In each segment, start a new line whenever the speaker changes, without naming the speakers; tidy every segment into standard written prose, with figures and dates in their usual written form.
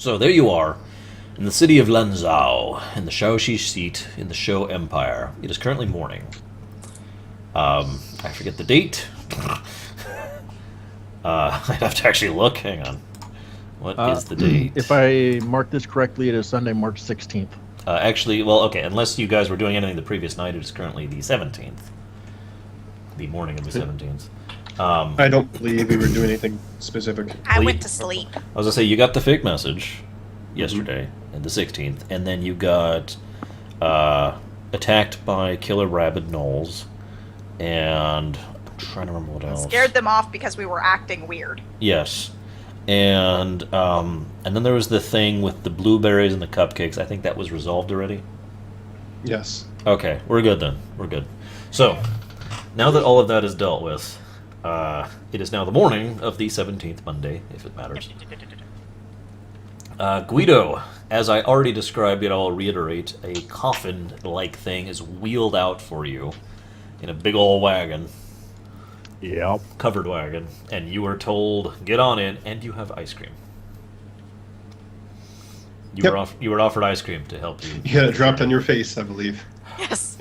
So there you are, in the city of Lanzhou, in the Shaoxi seat in the Shou Empire. It is currently morning. I forget the date. I'd have to actually look. Hang on. What is the date?
If I mark this correctly, it is Sunday, March 16th.
Actually, well, okay, unless you guys were doing anything the previous night, it is currently the 17th. The morning of the 17th.
I don't believe we were doing anything specific.
I went to sleep.
I was gonna say, you got the fake message yesterday, the 16th, and then you got attacked by killer rabid gnolls, and I'm trying to remember what else.
Scared them off because we were acting weird.
Yes. And then there was the thing with the blueberries and the cupcakes. I think that was resolved already.
Yes.
Okay, we're good then. We're good. So, now that all of that is dealt with, it is now the morning of the 17th Monday, if it matters. Guido, as I already described it, I'll reiterate, a coffin-like thing is wheeled out for you in a big old wagon.
Yep.
Covered wagon, and you are told, get on in, and you have ice cream. You were offered ice cream to help you.
Yeah, it dropped on your face, I believe.
Yes.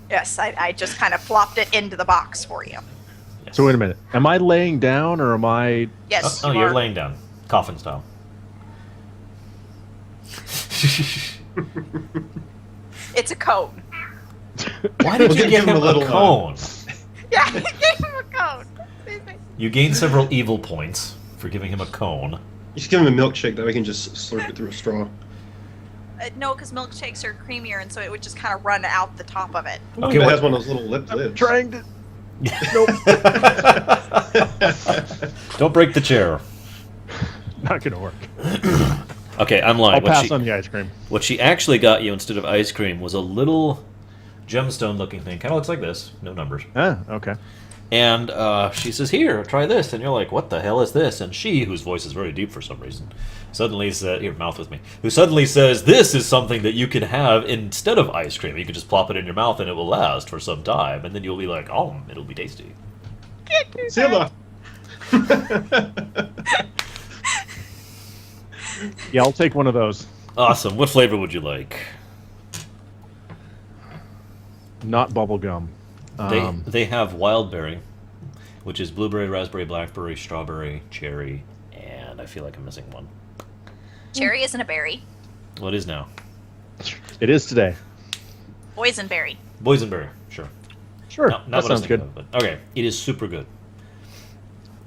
Yes, I just kind of plopped it into the box for you.
Yes.
So wait a minute. Am I laying down or am I...
Yes,
Oh,
you
you're
are.
laying down. Coffin style.
It's a cone.
Why did
We'll
you
give
give
him
him
a little,
a cone?
Yeah, I gave him a cone.
You gained several evil points for giving him a cone.
You should give him a milkshake, that way he can just slurp it through a straw.
No, because milkshakes are creamier, and so it would just kind of run out the top of it.
Okay,
It
what-
has one of those little lip lids.
Trying to...
Don't break the chair.
Not gonna work.
Okay, I'm lying.
I'll pass on the ice cream.
What she actually got you instead of ice cream was a little gemstone-looking thing. Kind of looks like this. No numbers.
Ah, okay.
And she says, here, try this. And you're like, what the hell is this? And she, whose voice is very deep for some reason, suddenly said, here, mouth with me, who suddenly says, this is something that you can have instead of ice cream. You can just plop it in your mouth and it will last for some time. And then you'll be like, oh, it'll be tasty.
Zilla!
Yeah, I'll take one of those.
Awesome. What flavor would you like?
Not bubble gum.
They have wild berry, which is blueberry, raspberry, blackberry, strawberry, cherry, and I feel like I'm missing one.
Cherry isn't a berry.
What is now?
It is today.
Boysenberry.
Boysenberry, sure.
Sure,
No, not
that
what I was
sounds
thinking
good.
of, but okay, it is super good.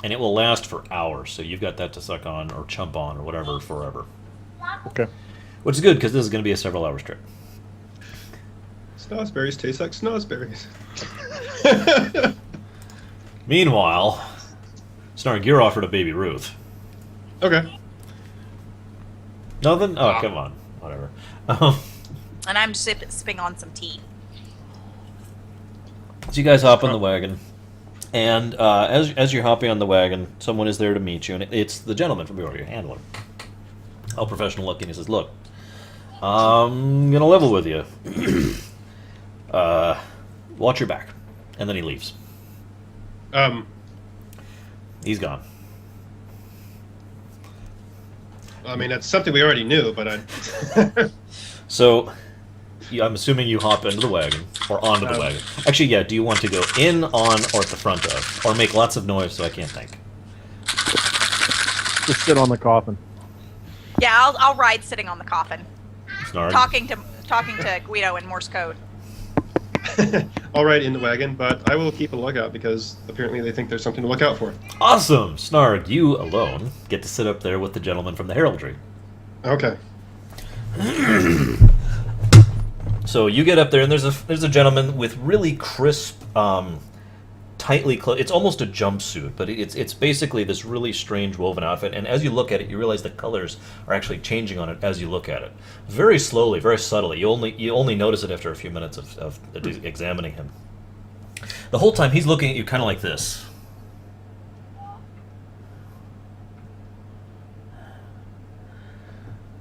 And it will last for hours, so you've got that to suck on or chump on or whatever forever.
Okay.
Which is good, because this is going to be a several hours trip.
Snozzberries taste like snozzberries.
Meanwhile, Snark, you're offered a baby Ruth.
Okay.
Nothing? Oh, come on. Whatever.
And I'm sipping on some tea.
So you guys hop on the wagon, and as you're hopping on the wagon, someone is there to meet you, and it's the gentleman from your handler. All professional looking. He says, look, I'm going to level with you. Watch your back. And then he leaves. He's gone.
I mean, that's something we already knew, but I...
So, yeah, I'm assuming you hop into the wagon, or onto the wagon. Actually, yeah, do you want to go in, on, or at the front of? Or make lots of noise so I can't think?
Just sit on the coffin.
Yeah, I'll ride sitting on the coffin,
Snarg?
talking to Guido in Morse code.
All right, in the wagon, but I will keep a lookout because apparently they think there's something to look out for.
Awesome! Snarg, you alone get to sit up there with the gentleman from the heraldry.
Okay.
So you get up there, and there's a gentleman with really crisp, tightly clothed. It's almost a jumpsuit, but it's basically this really strange woven outfit. And as you look at it, you realize the colors are actually changing on it as you look at it, very slowly, very subtly. You only notice it after a few minutes of examining him. The whole time he's looking at you, kind of like this.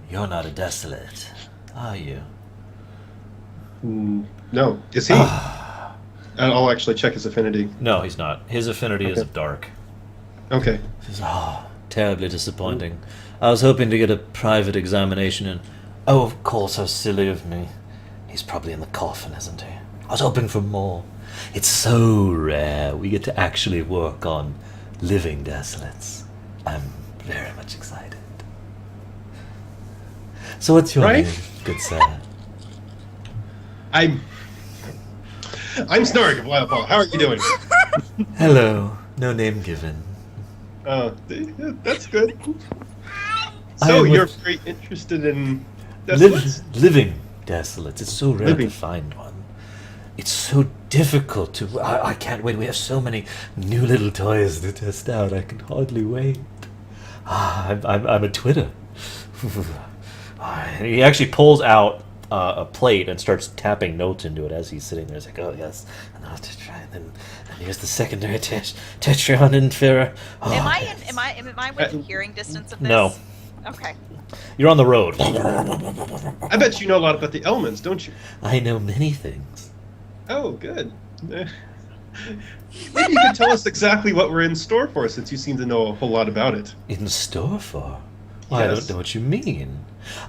You're not a desolate, are you?
No. Is he? And I'll actually check his affinity.
No, he's not. His affinity is
Okay.
of dark.
Okay.
He says, "Ah, terribly disappointing. I was hoping to get a private examination and... Oh, of course, how silly of me. He's probably in the coffin, isn't he? I was hoping for more. It's so rare we get to actually work on living desolates. I'm very much excited. So what's your
Right?
name, good sir?
I'm Snark of Wild Paw. How are you doing?
Hello. No name given.
That's good.
I
So
am
you're
with-
very interested in desolates?
Living desolates. It's so rare to
Living.
find one. It's so difficult to... I can't wait. We have so many new little toys to test out. I can hardly wait. I'm a Twitter. He actually pulls out a plate and starts tapping notes into it as he's sitting there. He's like, oh, yes. And I'll have to try. And then here's the secondary Tetrion and Farah. Oh,
Am I
yes.
within hearing distance of this?
No.
Okay.
You're on the road.
I bet you know a lot about the elements, don't you?
I know many things.
Oh, good. Maybe you could tell us exactly what we're in store for, since you seem to know a whole lot about it.
In store for? Well, I
Yes.
don't know what you mean.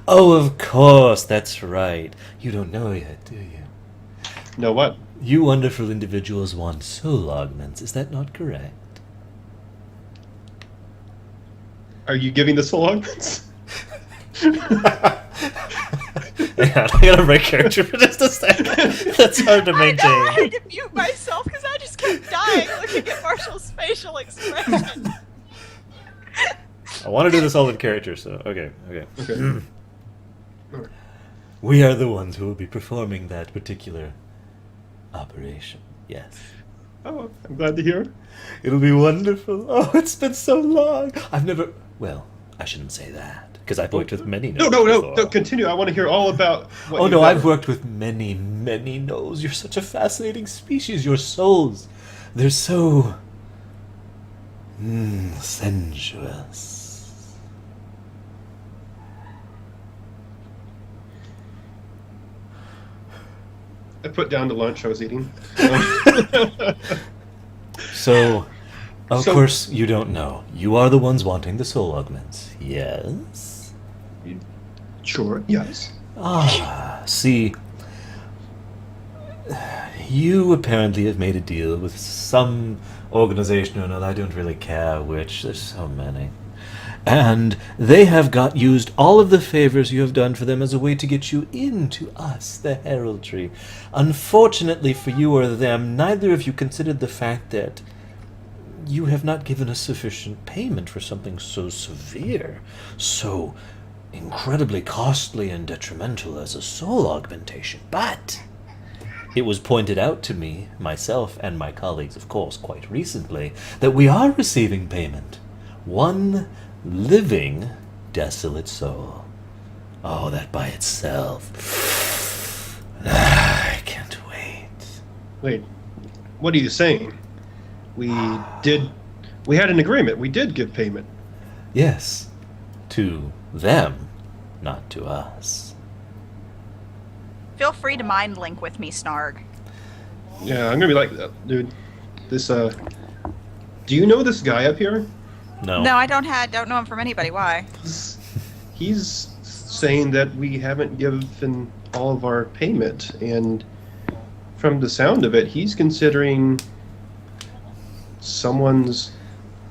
Oh, of course, that's right. You don't know yet, do you?
Know what?
You wonderful individuals want soul augments, is that not correct?
Are you giving the soul augments?
Yeah, I gotta break character for just a second. That's hard to
I know, I
maintain.
had to mute myself because I just kept dying looking at Marshall's facial expression.
I want to do this all in character, so okay.
Okay.
We are the ones who will be performing that particular operation. Yes.
Oh, I'm glad to hear.
It'll be wonderful. Oh, it's been so long. I've never... Well, I shouldn't say that, because I've worked with many
No,
gnomes
no,
before.
continue. I want to hear all about what
Oh
you've
no,
done.
I've worked with many, many gnomes. You're such a fascinating species. Your souls, they're so... sensuous.
I put down the lunch I was eating.
So, of
So-
course, you don't know. You are the ones wanting the soul augments. Yes?
Sure, yes.
Ah, see, you apparently have made a deal with some organization or another. I don't really care which. There's so many. And they have used all of the favors you have done for them as a way to get you into us, the heraldry. Unfortunately for you or them, neither of you considered the fact that you have not given us sufficient payment for something so severe, so incredibly costly and detrimental as a soul augmentation. But it was pointed out to me, myself and my colleagues, of course, quite recently, that we are receiving payment. One living desolate soul. Oh, that by itself. I can't wait.
Wait, what are you saying? We had an agreement. We did give payment.
Yes, to them, not to us.
Feel free to mind link with me, Snarg.
Yeah, I'm gonna be like, dude, this, do you know this guy up here?
No.
No, I don't know him from anybody. Why?
He's saying that we haven't given all of our payment, and from the sound of it, he's considering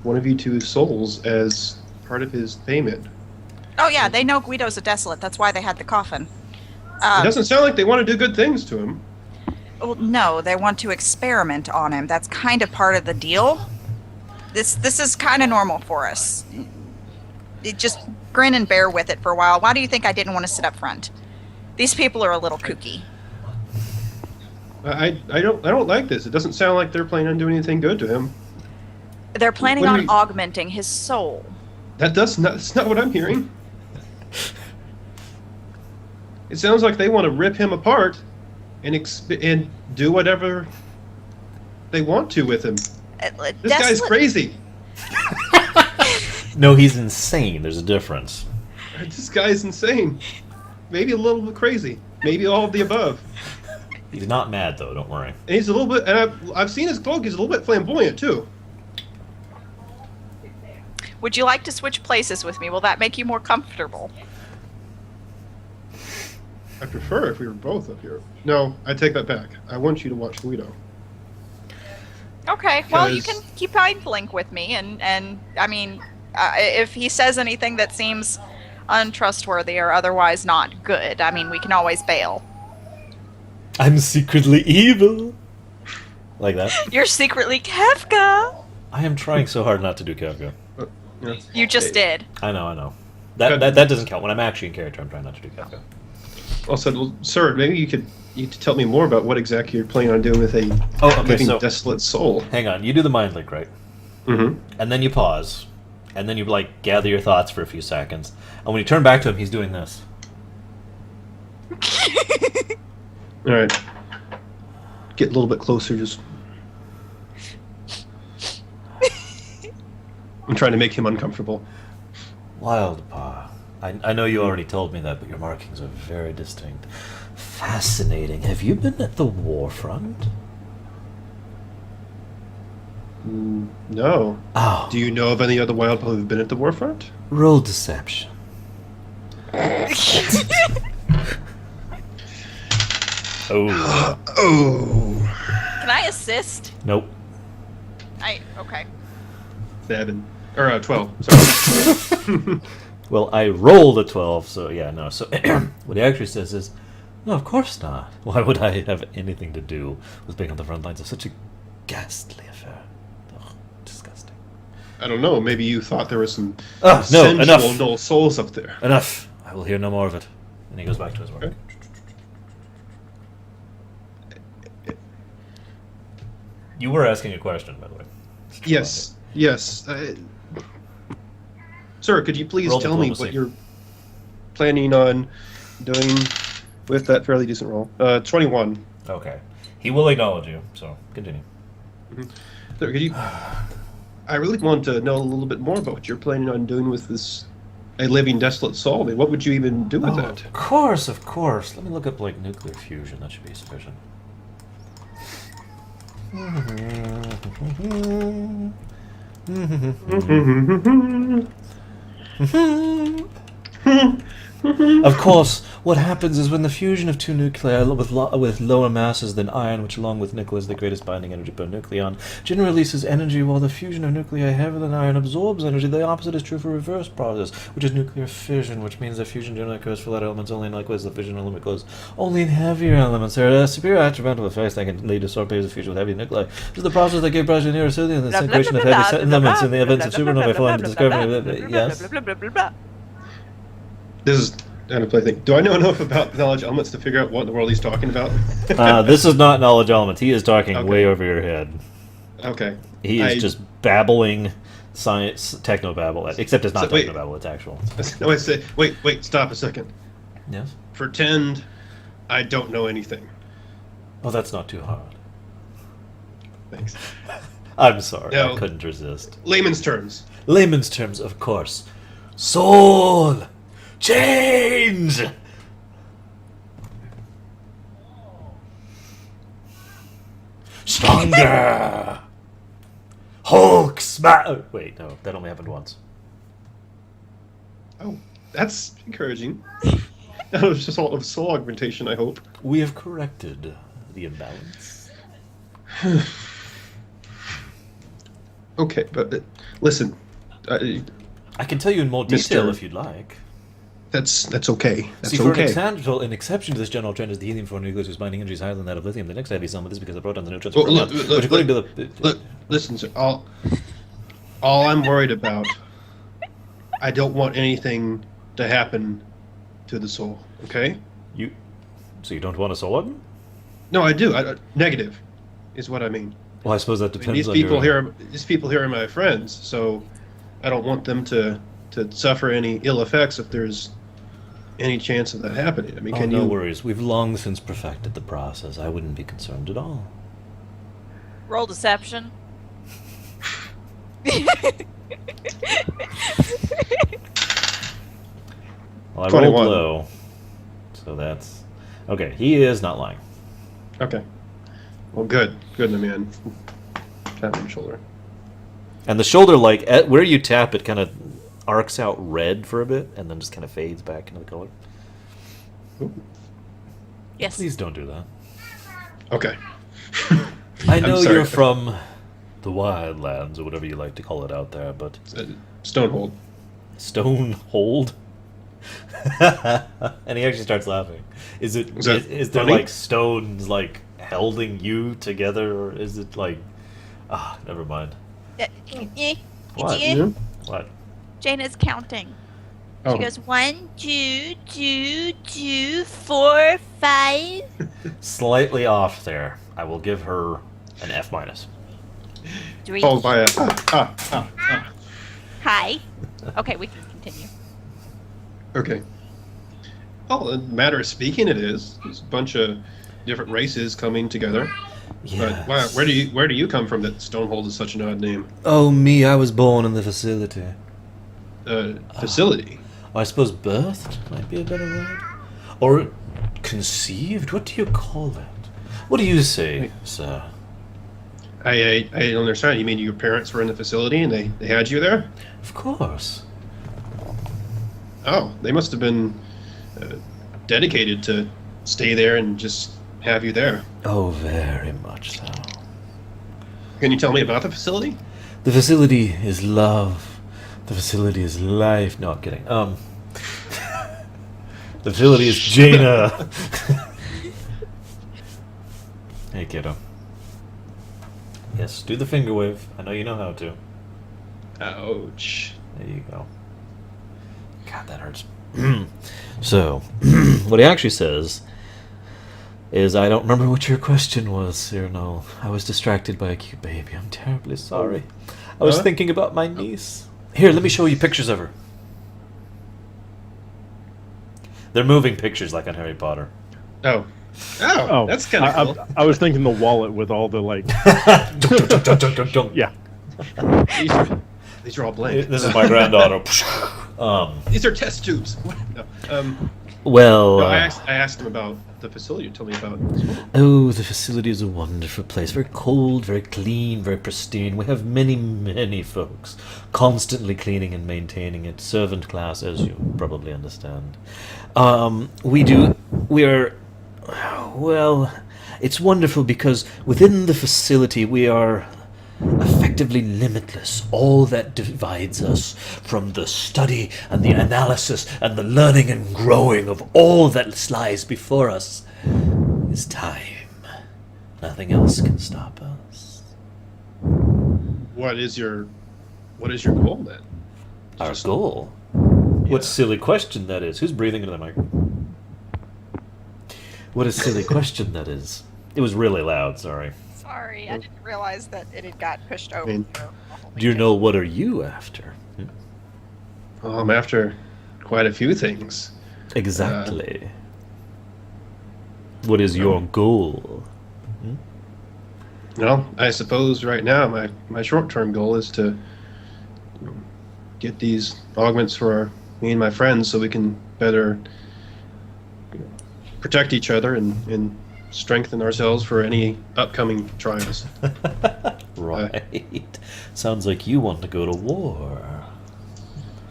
one of you two's souls as part of his payment.
Oh yeah, they know Guido's a desolate. That's why they had the coffin.
It doesn't sound like they want to do good things to him.
Well, no, they want to experiment on him. That's kind of part of the deal. This is kind of normal for us. Just grin and bear with it for a while. Why do you think I didn't want to sit up front? These people are a little kooky.
I don't like this. It doesn't sound like they're planning on doing anything good to him.
They're planning
When
on
we-
augmenting his soul.
That's not what I'm hearing. It sounds like they want to rip him apart and do whatever they want to with him. This guy's crazy.
No, he's insane. There's a difference.
This guy's insane. Maybe a little bit crazy. Maybe all of the above.
He's not mad, though, don't worry.
And he's a little bit. And I've seen his cloak. He's a little bit flamboyant too.
Would you like to switch places with me? Will that make you more comfortable?
I prefer if we were both up here. No, I take that back. I want you to watch Guido.
Okay, well, you can keep Mind Link with me, and I mean, if he says anything that seems untrustworthy or otherwise not good, I mean, we can always bail.
I'm secretly evil. Like that.
You're secretly Kefka.
I am trying so hard not to do Kefka.
Yeah.
You just did.
I know. That doesn't count. When I'm actually in character, I'm trying not to do Kefka.
Also, well, sir, maybe you could tell me more about what exactly you're planning on doing with a living desolate soul.
Hang on, you do the mind link, right?
Mm-hmm.
And then you pause, and then you like gather your thoughts for a few seconds, and when you turn back to him, he's doing this.
All right. Get a little bit closer, just. I'm trying to make him uncomfortable.
Wildpaw. I know you already told me that, but your markings are very distinct. Fascinating. Have you been at the war front?
No.
Oh.
Do you know of any other Wildpaw who've been at the war front?
Roll deception. Oh.
Oh.
Can I assist?
Nope.
Okay.
7. Or 12. Sorry.
Well, I rolled a 12, so yeah, no. So what he actually says is, no, of course not. Why would I have anything to do with being on the front lines of such a ghastly affair? Ugh, disgusting.
I don't know. Maybe you thought there were some
No,
sensual
enough.
null souls up there.
Enough. I will hear no more of it. And he goes back to his work.
Okay.
You were asking a question, by the way.
Yes. Sir, could you please
Roll
tell me
diplomacy.
what you're planning on doing with that fairly decent roll? 21.
Okay. He will acknowledge you, so continue.
Sir, could you... I really want to know a little bit more about what you're planning on doing with this... a living desolate soul. I mean, what would you even do with that?
Of course, of course. Let me look up, like, nuclear fusion. That should be sufficient. Of course, what happens is when the fusion of two nuclei with lower masses than iron, which along with nickel is the greatest binding energy per nucleon, generally releases energy, while the fusion of nuclei heavier than iron absorbs energy. The opposite is true for reverse process, which is nuclear fission, which means that fusion generally occurs for lighter elements only, and likewise the fission element occurs only in heavier elements. There are superior attributable effects that can lead to short periods of fusion with heavy nuclei. This is the process that gave rise to near-Scythian and the disintegration of heavy elements in the events of supernovae following the discovery. Yes?
This is kind of play thing. Do I know enough about knowledge elements to figure out what in the world he's talking about?
This is not knowledge element. He is talking
Okay.
way over your head.
Okay.
He is just babbling science, techno-babble. Except it's not techno-babble, it's actual.
No, I say, wait, stop a second.
Yes?
Pretend I don't know anything.
Oh, that's not too hard.
Thanks.
I'm sorry,
No.
I couldn't resist.
Layman's terms.
Layman's terms, of course. Soul! Change! Stronger! Hulk smash! Oh, wait, no, that only happened once.
Oh, that's encouraging. That was just all of soul augmentation, I hope.
We have corrected the imbalance.
Okay, but listen,
I can tell you in more detail if you'd like.
that's okay. That's
See, for
okay.
an exception to this general trend is the helium-4 nucleus whose binding energy is higher than that of lithium. The next heavy element is because the protons and neutrons are
Well,
protons, which according to the...
Look, listen, sir. All I'm worried about, I don't want anything to happen to the soul. Okay?
So you don't want a soul weapon?
No, I do. Negative, is what I mean.
Well, I suppose that
I mean,
depends
these
on
people here are my friends, so I don't want them to suffer any ill effects if there's any chance of that happening. I mean, can
no
you?
worries. We've long since perfected the process. I wouldn't be concerned at all.
Roll deception.
Well, I
21.
rolled low, so that's... Okay, he is not lying.
Okay. Well, good, my man. Tap on the shoulder.
And the shoulder, like, where you tap, it kind of arcs out red for a bit, and then just kind of fades back into the color.
Yes.
Please don't do that.
Okay.
I know
sorry.
you're from the wildlands, or whatever you like to call it out there, but...
Stonehold.
Stonehold? And he actually starts laughing. Is there
funny?
like stones like holding you together, or is it like never mind. What?
Yeah.
What?
Jaina's counting.
Oh.
She goes 1, 2, 2, 2, 4, 5.
Slightly off there. I will give her an F minus.
3.
Followed by a
Hi. Okay, we can continue.
Okay. Well, a matter of speaking, it is. There's a bunch of different races coming together.
Yeah.
But wow, where do you come from that Stonehold is such an odd name?
Oh me, I was born in the facility.
Facility.
I suppose birthed might be a better word. Or conceived? What do you call it? What do you say, sir?
I don't understand. You mean your parents were in the facility and they had you there?
Of course.
Oh, they must have been dedicated to stay there and just have you there.
Oh, very much so.
Can you tell me about the facility?
The facility is love. The facility is life. No, I'm kidding. The facility is Jaina. Hey, kiddo. Yes, do the finger wave. I know you know how to.
Ouch.
There you go. God, that hurts. So, what he actually says is, I don't remember what your question was, Cyrano. I was distracted by a cute baby. I'm terribly sorry. I was thinking about my niece. Here, let me show you pictures of her. They're moving pictures like on Harry Potter.
Oh. Oh, that's kind of cool.
I was thinking the wallet with all the like. Yeah.
These are all blank.
This is my granddaughter.
These are test tubes. No,
Well,
I asked him about the facility. Tell me about.
oh, the facility is a wonderful place. Very cold, very clean, very pristine. We have many, many folks constantly cleaning and maintaining it. Servant class, as you probably understand. We are, well, it's wonderful because within the facility we are effectively limitless. All that divides us from the study and the analysis and the learning and growing of all that lies before us is time. Nothing else can stop us.
What is your goal then?
Our goal?
Yeah.
What silly question that is. Who's breathing into the mic? What a silly question that is. It was really loud, sorry.
Sorry, I didn't realize that it had got pushed over.
mean,
Do you know what are you after?
Well, I'm after quite a few things.
Exactly. What is your goal?
Well, I suppose right now my short-term goal is to get these augments for me and my friends so we can better protect each other and strengthen ourselves for any upcoming trials.
Right. Sounds like you want to go to war.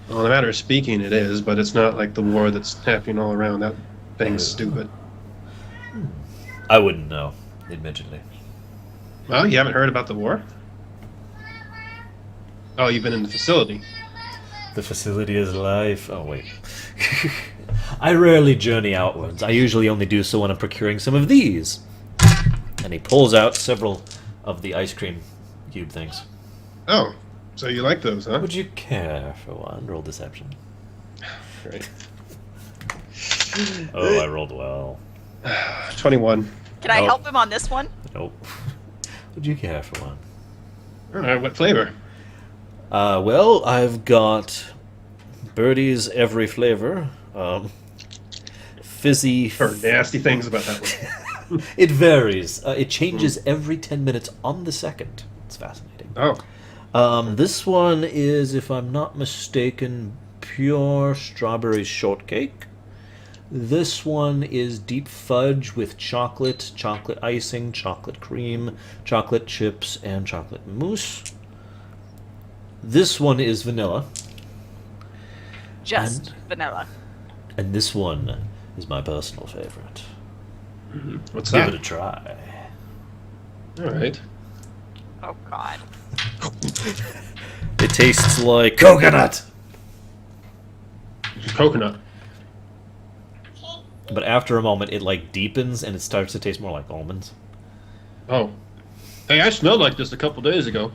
Well, in a matter of speaking, it is, but it's not like the war that's happening all around. That thing's stupid.
I wouldn't know, admittedly.
Well, you haven't heard about the war? Oh, you've been in the facility.
The facility is life. Oh, wait. I rarely journey outwards. I usually only do so when I'm procuring some of these. And he pulls out several of the ice cream cube things.
Oh, so you like those, huh?
Would you care for one? Roll deception.
Great.
Oh, I rolled well.
21.
Can I
Oh.
help him on this one?
Nope. Would you care for one?
All right, what flavor?
Well, I've got Birdie's every flavor. Fizzy.
Heard nasty things about that one.
It varies. It changes every 10 minutes on the second. It's fascinating.
Oh,
This one is, if I'm not mistaken, pure strawberry shortcake. This one is deep fudge with chocolate, chocolate icing, chocolate cream, chocolate chips, and chocolate mousse. This one is vanilla,
Just vanilla.
and this one is my personal favorite.
What's
Give
that?
it a try.
All right.
Oh God.
It tastes like coconut.
Coconut.
But after a moment, it like deepens and it starts to taste more like almonds.
Oh. Hey, I smelled like this a couple days ago.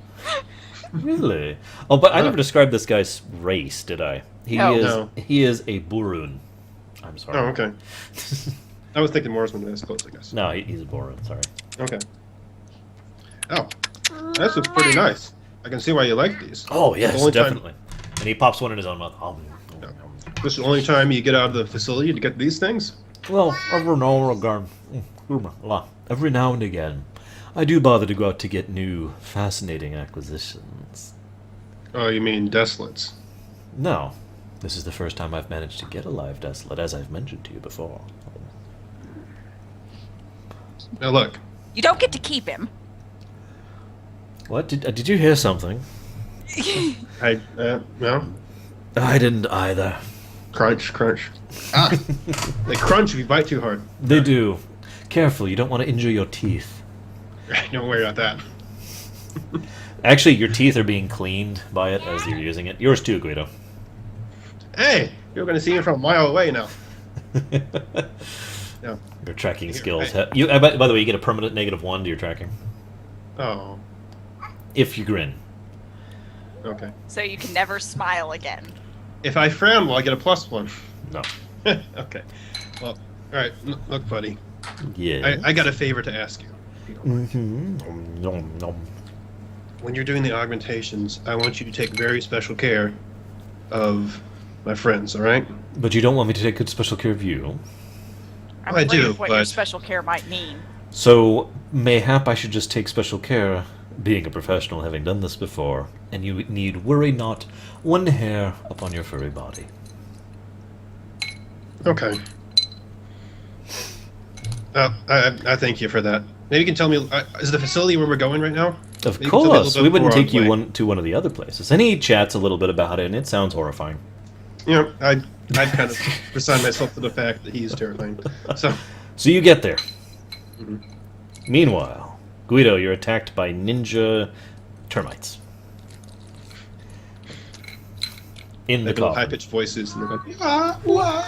Really? Oh, but I never described this guy's race, did I?
No.
He is a Burun. I'm sorry.
Oh, okay. I was thinking Moorsman, I suppose, I guess.
No, he's a Burun. Sorry.
Okay. Oh, this looks pretty nice. I can see why you like these.
Oh yes,
The only time-
definitely. And he pops one in his own mouth.
This is the only time you get out of the facility to get these things?
Well, every now and again, I do bother to go out to get new, fascinating acquisitions.
Oh, you mean desolates.
No, this is the first time I've managed to get a live desolate, as I've mentioned to you before.
Now look,
You don't get to keep him.
What? Did you hear something?
no?
I didn't either.
Crunch, crunch. Ah! They crunch if you bite too hard.
They do. Careful, you don't want to injure your teeth.
Don't worry about that.
Actually, your teeth are being cleaned by it as you're using it. Yours too, Guido.
Hey, you're going to see me from a mile away now. No.
Your tracking
Here,
skills.
hey.
By the way, you get a permanent -1 to your tracking.
Oh,
If you grin.
okay.
So you can never smile again.
If I frown, will I get a +1?
No.
Okay. Well, all right. Look, buddy.
Yeah.
I got a favor to ask you. if you don't mind.
Mm-hmm. Nom, nom.
When you're doing the augmentations, I want you to take very special care of my friends, all right?
But you don't want me to take good special care of you.
I'm
I
afraid
do,
of what your
but-
special care might mean.
So, mayhap I should just take special care, being a professional, having done this before, and you need worry not one hair upon your furry body.
Okay. I thank you for that. Maybe you can tell me, is the facility where we're going right now?
Of
Maybe tell me a little
course,
bit
we wouldn't
more on
take you
way.
to one of the other places. And he chats a little bit about it, and it sounds horrifying.
You know, I'd kind of resign myself to the fact that he's terrifying. So,
So you get there.
Mhm.
Meanwhile, Guido, you're attacked by ninja termites. In
they
the
have
coffin.
high-pitched voices, and they're going, ah, wah.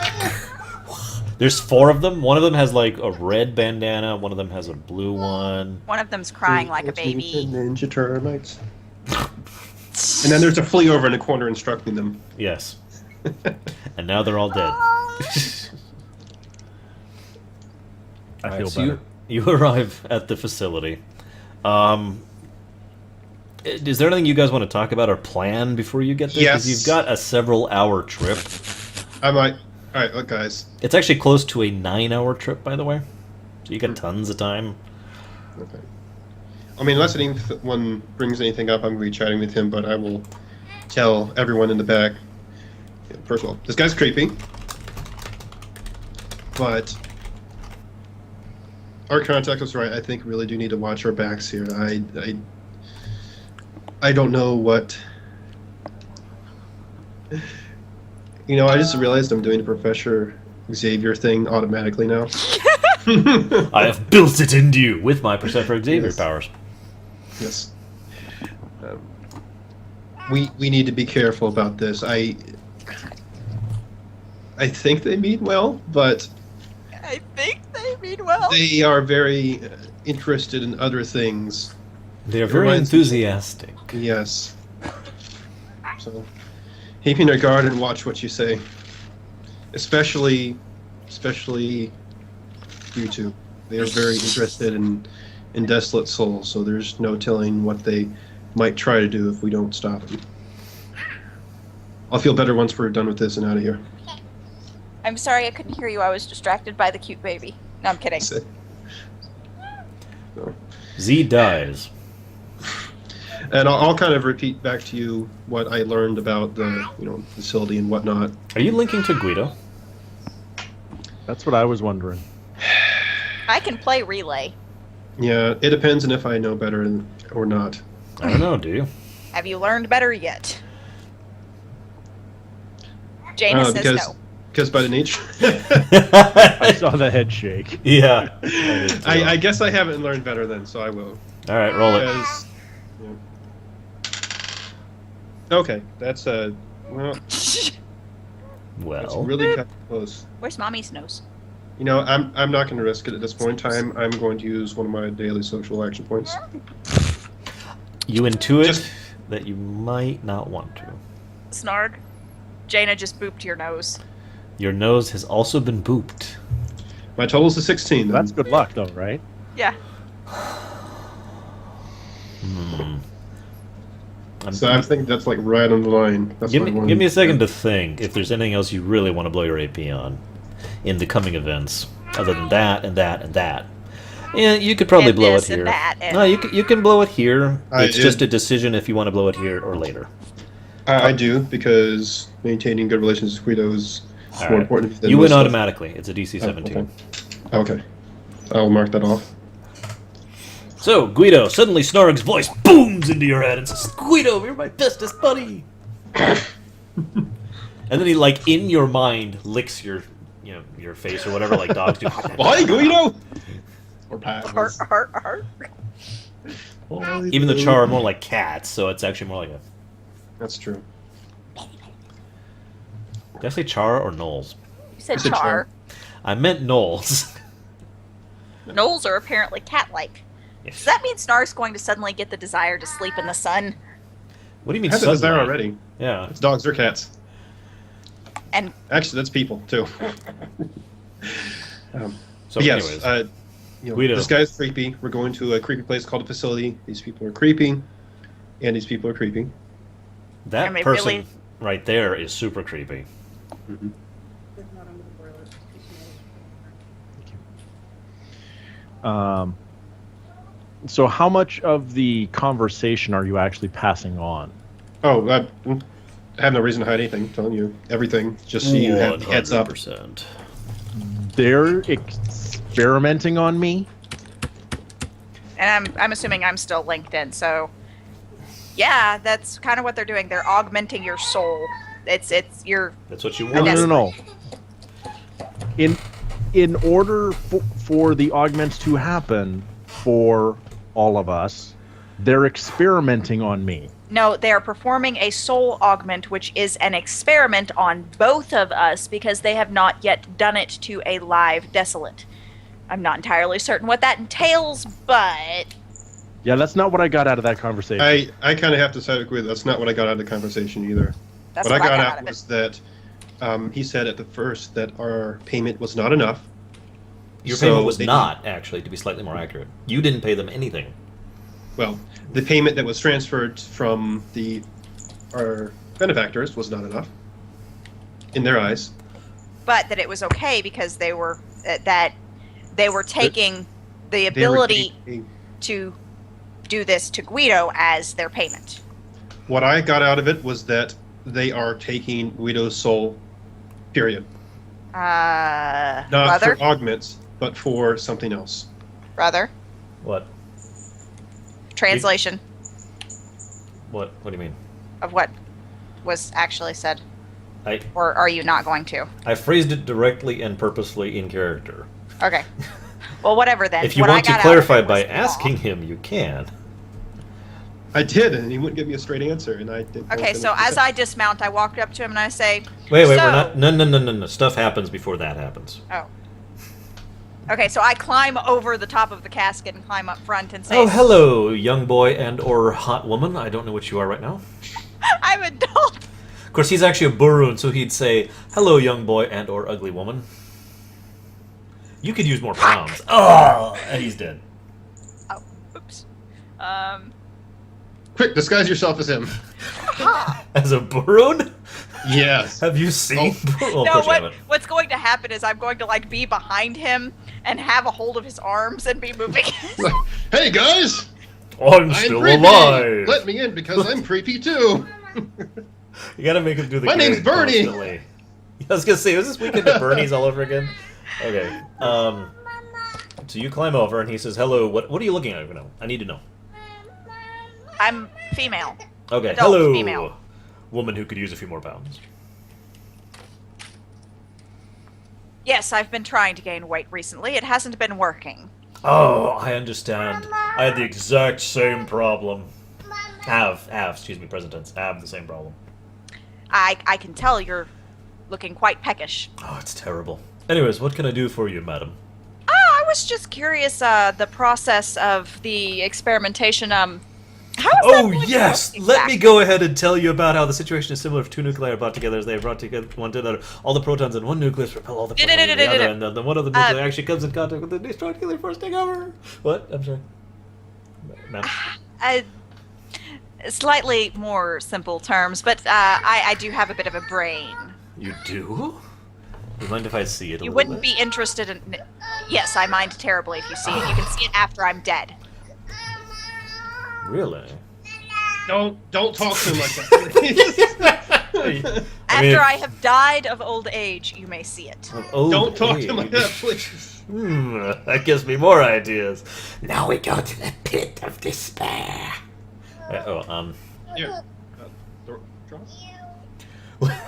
There's 4 of them. One of them has like a red bandana. One of them has a blue one.
One of them's crying like a
Let's meet the
baby.
Ninja termites. And then there's a flea over in the corner instructing them.
Yes. And now they're all dead.
I
Alright,
feel
so
better.
you arrive at the facility. Is there anything you guys want to talk about or plan before you get there?
Yes.
You've got a several-hour trip.
I'm like, all right, look, guys.
It's actually close to a 9-hour trip, by the way. So you got tons of time.
Okay. I mean, unless anyone brings anything up, I'm going to be chatting with him, but I will tell everyone in the back. Yeah, first of all, this guy's creepy. But our contact was right. I think we really do need to watch our backs here. I don't know what... You know, I just realized I'm doing the Professor Xavier thing automatically now.
I have built it into you with my Professor Xavier
Yes.
powers.
Yes. We need to be careful about this. I think they mean well, but
I think they mean well.
they are very interested in other things.
They are very
reminds me-
enthusiastic.
Yes. So, keep in your guard and watch what you say. Especially you two. They are very interested in Desolate Souls, so there's no telling what they might try to do if we don't stop them. I'll feel better once we're done with this and out of here.
I'm sorry I couldn't hear you. I was distracted by the cute baby. No, I'm kidding.
So,
Z dies.
and I'll kind of repeat back to you what I learned about the facility and whatnot.
Are you linking to Guido?
That's what I was wondering.
I can play relay.
Yeah, it depends on if I know better or not.
I don't know, do you?
Have you learned better yet? Jaina says no.
Because by the nature,
I saw the head shake.
Yeah.
I guess I haven't learned better then, so I will.
All right, roll it.
Because, okay, that's well, it's
Well,
really kind of close.
Where's Mommy's nose?
You know, I'm not going to risk it at this point in time. I'm going to use one of my daily social action points.
you intuit
Just-
that you might not want to.
Snarg. Jaina just booped your nose.
Your nose has also been booped.
My total's a 16.
That's good luck, though, right?
Yeah.
So I'm thinking that's like right on the line. That's
Give
my one.
me a second to think if there's anything else you really want to blow your AP on in the coming events, other than that and that and that. Yeah, you could probably
And
blow it
this and
here.
that and-
No, you can blow it here. It's
I-
just a decision if you want to blow it here or later.
I do, because maintaining good relations with Guido is
All
more
right.
important than
You
most
win
stuff.
automatically. It's a DC 17.
Okay. I'll mark that off.
So, Guido, suddenly Snarg's voice booms into your head and says, Guido, you're my bestest buddy! And then he, like, in your mind, licks your face or whatever, like dogs do.
Why, Guido? Or Pat.
Arr, arr, arr.
Even the Char are more like cats, so it's actually more like a...
That's true.
Did I say Char or Knowles?
You said
You said
Char.
Char.
I meant Knowles.
Knolls are apparently cat-like.
Yes.
Does that mean Snark's going to suddenly get the desire to sleep in the sun?
What do you mean
I have it there
suddenly?
already.
Yeah.
It's dogs or cats.
And
Actually, that's people, too.
So,
But yes,
anyways. Guido.
this guy's creepy. We're going to a creepy place called a facility. These people are creepy, and these people are creepy.
That
I mean,
person
really-
right there is super creepy.
So how much of the conversation are you actually passing on?
Oh, I have no reason to hide anything. I'm telling you everything, just so you have the heads up.
100%.
They're experimenting on me?
And I'm assuming I'm still linked in, so yeah, that's kind of what they're doing. They're augmenting your soul. It's your
That's what you
No,
want.
no, no, no. In order for the augments to happen for all of us, they're experimenting on me.
no, they are performing a soul augment, which is an experiment on both of us because they have not yet done it to a live desolate. I'm not entirely certain what that entails, but
Yeah, that's not what I got out of that conversation.
I kind of have to side with that's not what I got out of the conversation either.
that's
what I got
out
out
of
was
it.
that he said at the first that our payment was not enough.
Your
So
payment was
they-
not, actually, to be slightly more accurate. You didn't pay them anything.
Well, the payment that was transferred from our benefactors was not enough in their eyes.
But that it was okay because they were that they were taking the
They were
ability
taking-
to do this to Guido as their payment.
What I got out of it was that they are taking Guido's soul, period. Not
Brother,
for augments, but for something else.
brother,
What?
translation
What do you mean?
of what was actually said,
I
or are you not going to?
phrased it directly and purposely in character.
Okay. Well, whatever then.
If you
What I
want to
got out of
clarify
it
by
was
asking him, you can.
I did, and he wouldn't give me a straight answer, and I did.
Okay, so as I dismount, I walked up to him and I say,
Wait, we're
So-
not. No. Stuff happens before that happens.
"Oh." Okay, so I climb over the top of the casket and climb up front and say,
Oh, hello, young boy and/or hot woman. I don't know what you are right now.
I'm adult."
Of course, he's actually a Burun, so he'd say, "Hello, young boy and/or ugly woman." You could use more pronouns. Oh, and he's dead.
Oh, oops.
Quick, disguise yourself as him.
As a Burun?
Yes.
Have you seen? Well, of
No,
course you haven't.
what's going to happen is I'm going to like be behind him and have a hold of his arms and be moving.
Hey guys,
I'm
I'm
still
creepy.
alive.
Let me in because I'm creepy too.
You gotta make him do the.
My name's
gag
Bernie.
constantly. I was gonna say, was this weekend at Bernie's all over again? Okay. So you climb over, and he says, "Hello. What are you looking at? I need to know."
I'm female.
Okay,
Adult,
hello,
female.
woman who could use a few more pounds.
Yes, I've been trying to gain weight recently. It hasn't been working.
Oh, I understand. I had the exact same problem. Excuse me, present tense. Have the same problem.
I can tell you're looking quite peckish.
Oh, it's terrible. Anyways, what can I do for you, madam?
I was just curious, the process of the experimentation, how is that
Oh,
going to
yes!
work
Let me
exactly?
go ahead and tell you about how the situation is similar if two nuclei are brought together as they are brought together one to another. All the protons in one nucleus repel all the protons in the other, and then one of the nuclei actually comes in contact with the destroyed nuclear force takeover. What? I'm sorry. Ma'am?
Slightly more simple terms, but I do have a bit of a brain.
You do? You mind if I see it a
You
little
wouldn't
bit?
be interested in... Yes, I mind terribly if you see it. You can see it after I'm dead.
Really?
Don't talk to him like that.
After I have died of old age, you may see it.
Don't talk to him like that, please.
That gives me more ideas. Now we go to the pit of despair.
Here. Draw.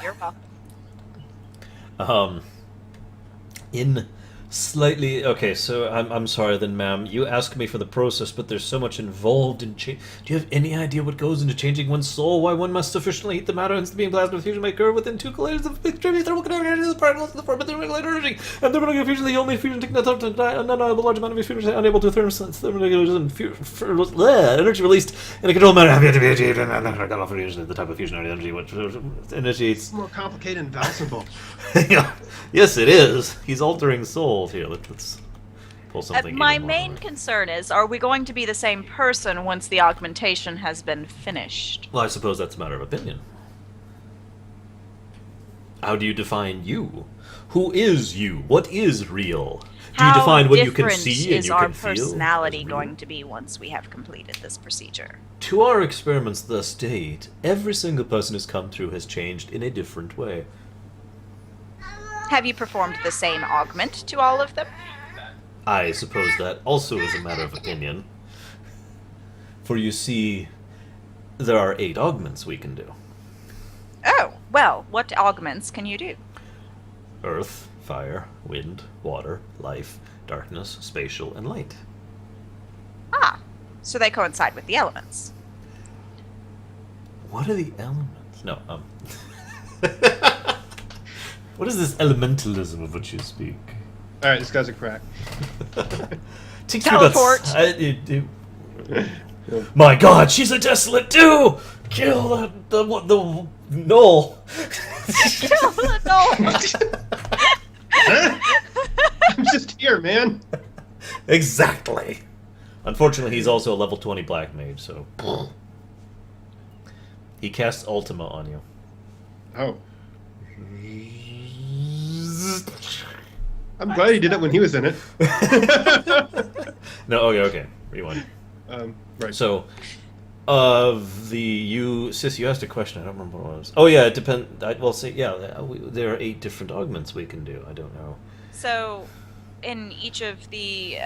You're welcome.
In slightly... Okay, so I'm sorry then, ma'am. You ask me for the process, but there's so much involved in change. Do you have any idea what goes into changing one's soul? Why one must sufficiently heat the matter hence the being plasma fusion may occur within two collisions of extremely thermal kinetic energy of the particles in the form of thermal energy. And thermal fusion, the only fusion technique undeniable large amount of fusion unable to thermal energy released in a controlled manner have yet to be achieved, and got off fusion the type of fusion energy which initiates...
It's more complicated and valuable.
Yeah. Yes, it is. He's altering souls here. Let's pull something.
My
even more
main
hard.
concern is, are we going to be the same person once the augmentation has been finished?
Well, I suppose that's a matter of opinion. How do you define you? Who is you? What is real? Do you define what you can see and
is
you
our
can feel?
personality
as real?
going to be once we have completed this procedure?
To our experiments thus date, every single person who's come through has changed in a different way.
Have you performed the same augment to all of them?
I suppose that also is a matter of opinion. For you see, there are 8 augments we can do.
Oh, well, what augments can you do?
Earth, fire, wind, water, life, darkness, spatial, and light.
Ah, so they coincide with the elements.
What are the elements? No, What is this elementalism of which you speak?
All right, this guy's a crack.
Teleport.
My God, she's a desolate too. Kill the knoll.
I'm just here, man.
Exactly. Unfortunately, he's also a level 20 black mage, so he casts Ultima on you.
Oh. I'm glad he did it when he was in it.
No, okay. Rewind.
Right.
So, of the you asked a question. I don't remember what it was. Oh yeah, it depends. Well, see, yeah, there are 8 different augments we can do. I don't know.
So, in each of the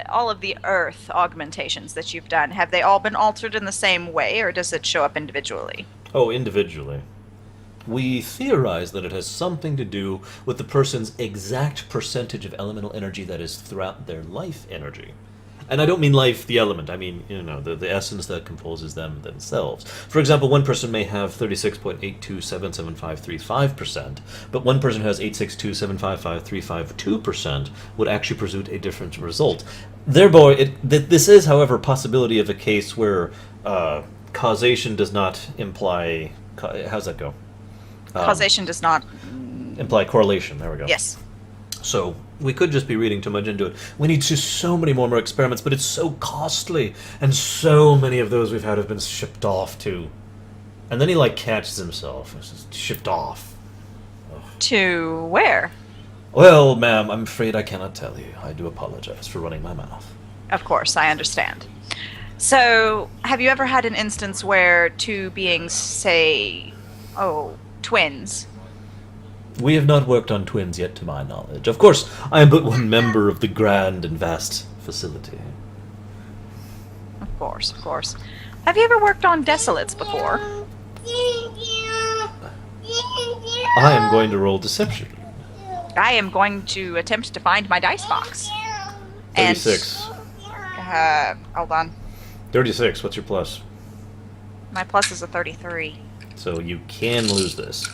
all of the Earth augmentations that you've done, have they all been altered in the same way, or does it show up individually?
Oh, individually. We theorize that it has something to do with the person's exact percentage of elemental energy that is throughout their life energy. And I don't mean life, the element. I mean, the essence that composes them themselves. For example, one person may have 36.8277535%, but one person who has 862755352% would actually produce a different result. Thereby, this is, however, a possibility of a case where causation does not imply... How's that go?
Causation does not...
Imply correlation. There we go.
Yes.
So we could just be reading too much into it. We need just so many more experiments, but it's so costly, and so many of those we've had have been shipped off too. And then he catches himself. It's just shipped off.
To where?
Well, ma'am, I'm afraid I cannot tell you. I do apologize for running my mouth.
Of course, I understand. So, have you ever had an instance where two beings, say, twins?
We have not worked on twins yet, to my knowledge. Of course, I am but one member of the grand and vast facility.
Of course. Have you ever worked on desolates before?
I am going to roll deception.
I am going to attempt to find my dice box.
36.
Hold on.
36, what's your plus?
My plus is a 33.
So you can lose this.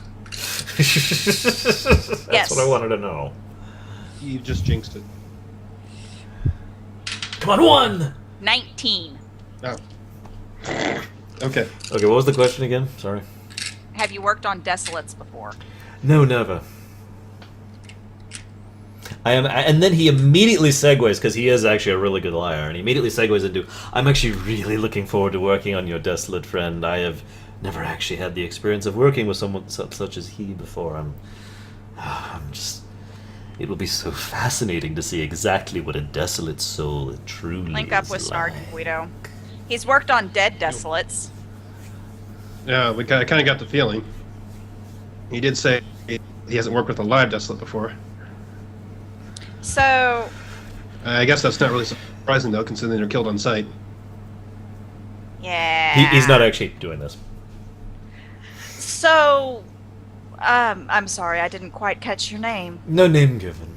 That's
Yes.
what I wanted to know.
You just jinxed it.
Come on, 1!
19.
Oh. Okay.
Okay, what was the question again? Sorry.
Have you worked on desolates before?
No, never. And then he immediately segues, because he is actually a really good liar, and he immediately segues into, I'm actually really looking forward to working on your desolate friend. I have never actually had the experience of working with someone such as he before. I'm just... It will be so fascinating to see exactly what a desolate soul truly
Link up
is
with
like.
Snark Guido. He's worked on dead desolates.
Yeah, I kind of got the feeling. He did say he hasn't worked with a live desolate before.
So,
I guess that's not really surprising, though, considering they're killed on sight.
yeah.
He's not actually doing this.
So, I'm sorry, I didn't quite catch your name.
No name given.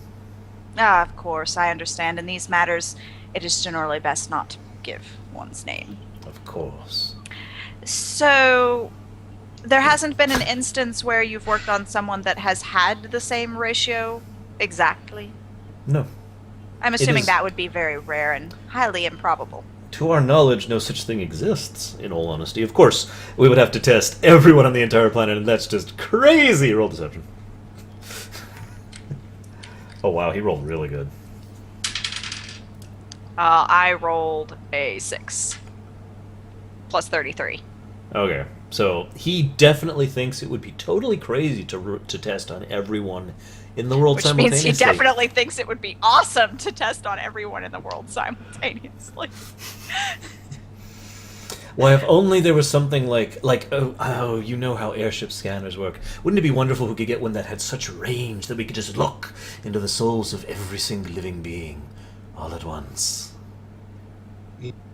Ah, of course, I understand. In these matters, it is generally best not to give one's name.
Of course.
So, there hasn't been an instance where you've worked on someone that has had the same ratio exactly?
No.
I'm assuming
is-
that would be very rare and highly improbable.
To our knowledge, no such thing exists, in all honesty. Of course, we would have to test everyone on the entire planet, and that's just crazy. Roll deception. Oh, wow, he rolled really good.
I rolled a 6. Plus 33.
Okay, so he definitely thinks it would be totally crazy to test on everyone in the world
Which means
simultaneously.
he definitely thinks it would be awesome to test on everyone in the world simultaneously.
Why, if only there was something like oh, you know how airship scanners work. Wouldn't it be wonderful if we could get one that had such range that we could just look into the souls of every single living being all at once?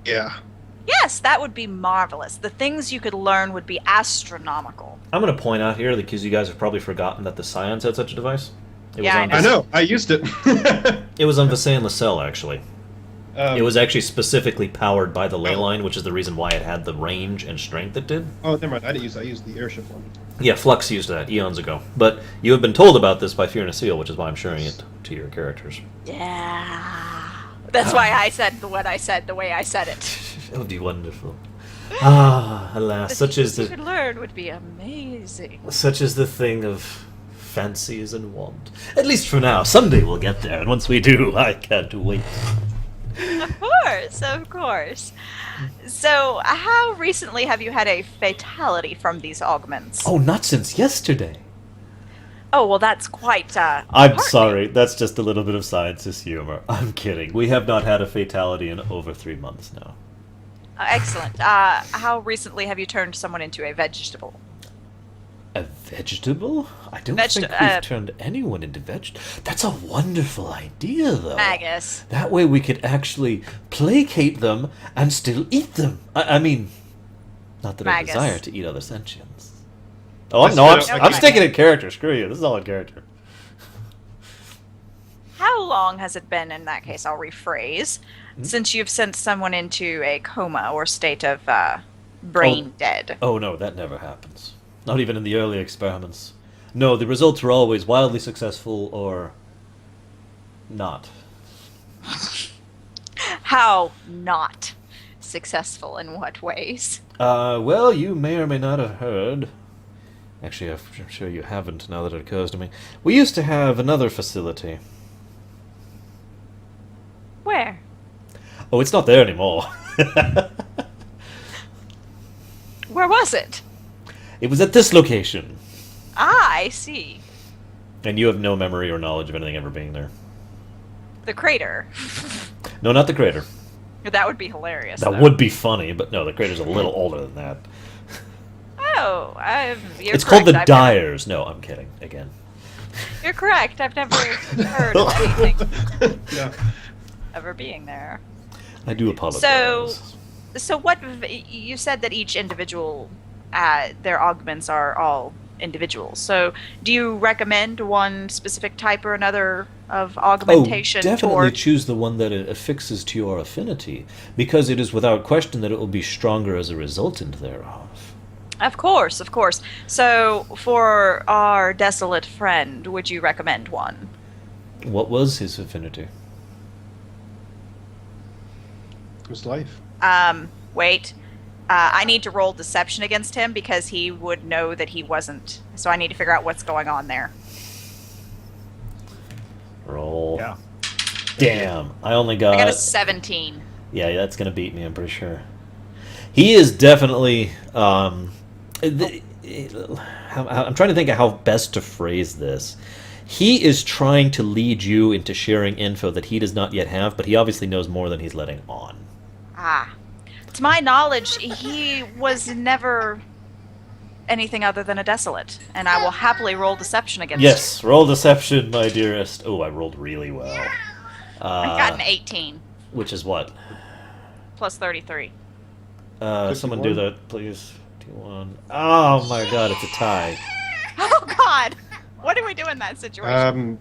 Yeah.
Yes, that would be marvelous. The things you could learn would be astronomical.
I'm going to point out here, because you guys have probably forgotten that the Scions had such a device. It
Yeah,
was
I
I know. I used it.
It was on Vassan Lascelles, actually.
Um,
It was actually specifically powered by the ley line, which is the reason why it had the range and strength it did.
Oh, never mind. I didn't use that. I used the airship one.
Yeah, Flux used that eons ago. But you have been told about this by Fear and Seal, which is why I'm sharing it to your characters.
Yeah. That's why I said what I said the way I said it.
That would be wonderful. Ah, alas,
The
such is
things you
the
could learn would be amazing.
thing of fancies and want. At least for now. Someday we'll get there, and once we do, I can't wait.
Of course, of course. So, how recently have you had a fatality from these augments?
Oh, not since yesterday.
Oh, well, that's quite,
I'm
heartening.
sorry, that's just a little bit of scientist humor. I'm kidding. We have not had a fatality in over 3 months now.
Excellent. How recently have you turned someone into a vegetable?
A vegetable? I don't
Veg-
think we've turned anyone into vegetable. That's a wonderful idea, though.
Magus.
That way we could actually placate them and still eat them. I mean, not that
Magus.
I desire to eat other sentients. Oh,
Let's
no,
get
I'm
out-
sticking in character. Screw you. This is all in character.
How long has it been, in that case, I'll rephrase, since you've sent someone into a coma or state of brain dead?
Oh, no, that never happens. Not even in the early experiments. No, the results were always wildly successful or not.
How not successful in what ways?
Well, you may or may not have heard. Actually, I'm sure you haven't now that it occurs to me. We used to have another facility.
Where?
Oh, it's not there anymore.
Where was it?
It was at this location.
Ah, I see.
And you have no memory or knowledge of anything ever being there.
The crater.
No, not the crater.
That would be hilarious.
That
though.
would be funny, but no, the crater's a little older than that.
Oh, you're
It's called
correct.
the
I've
Dyers. No, I'm kidding. Again.
You're correct. I've never heard of anything
Yeah.
ever being there.
I do apologize.
So- So what you said that each individual, their augments are all individuals. So do you recommend one specific type or another of augmentation?
Oh, definitely
toward...
choose the one that it affixes to your affinity, because it is without question that it will be stronger as a resultant thereof.
Of course, of course. So for our desolate friend, would you recommend one?
What was his affinity?
It was life.
Wait. I need to roll deception against him because he would know that he wasn't. So I need to figure out what's going on there.
Roll.
Yeah.
Damn, I only got...
I got a 17.
Yeah, that's gonna beat me, I'm pretty sure. He is definitely... I'm trying to think of how best to phrase this. He is trying to lead you into sharing info that he does not yet have, but he obviously knows more than he's letting on.
Ah. To my knowledge, he was never anything other than a desolate, and I will happily roll deception against
Yes, roll deception, my dearest. Oh, I rolled really well.
you. I got an 18,
Which is what?
plus 33.
Someone do that, please. 2-1. Oh my god, it's a tie.
Oh, God! What do we do in that situation?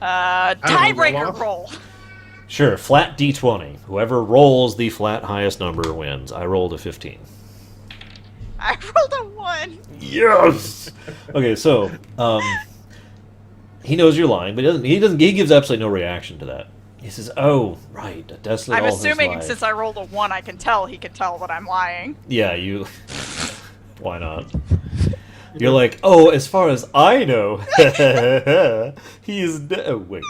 Tiebreaker roll.
Sure, flat d20. Whoever rolls the flat highest number wins. I rolled a 15.
I rolled a 1.
Yes. Okay, so he knows you're lying, but he gives absolutely no reaction to that. He says, "Oh, right, a desolate
I'm
all his
assuming
life."
since I rolled a 1, he can tell that I'm lying.
Yeah, you. Why not? You're like, oh, as far as I know, he's. Oh wait,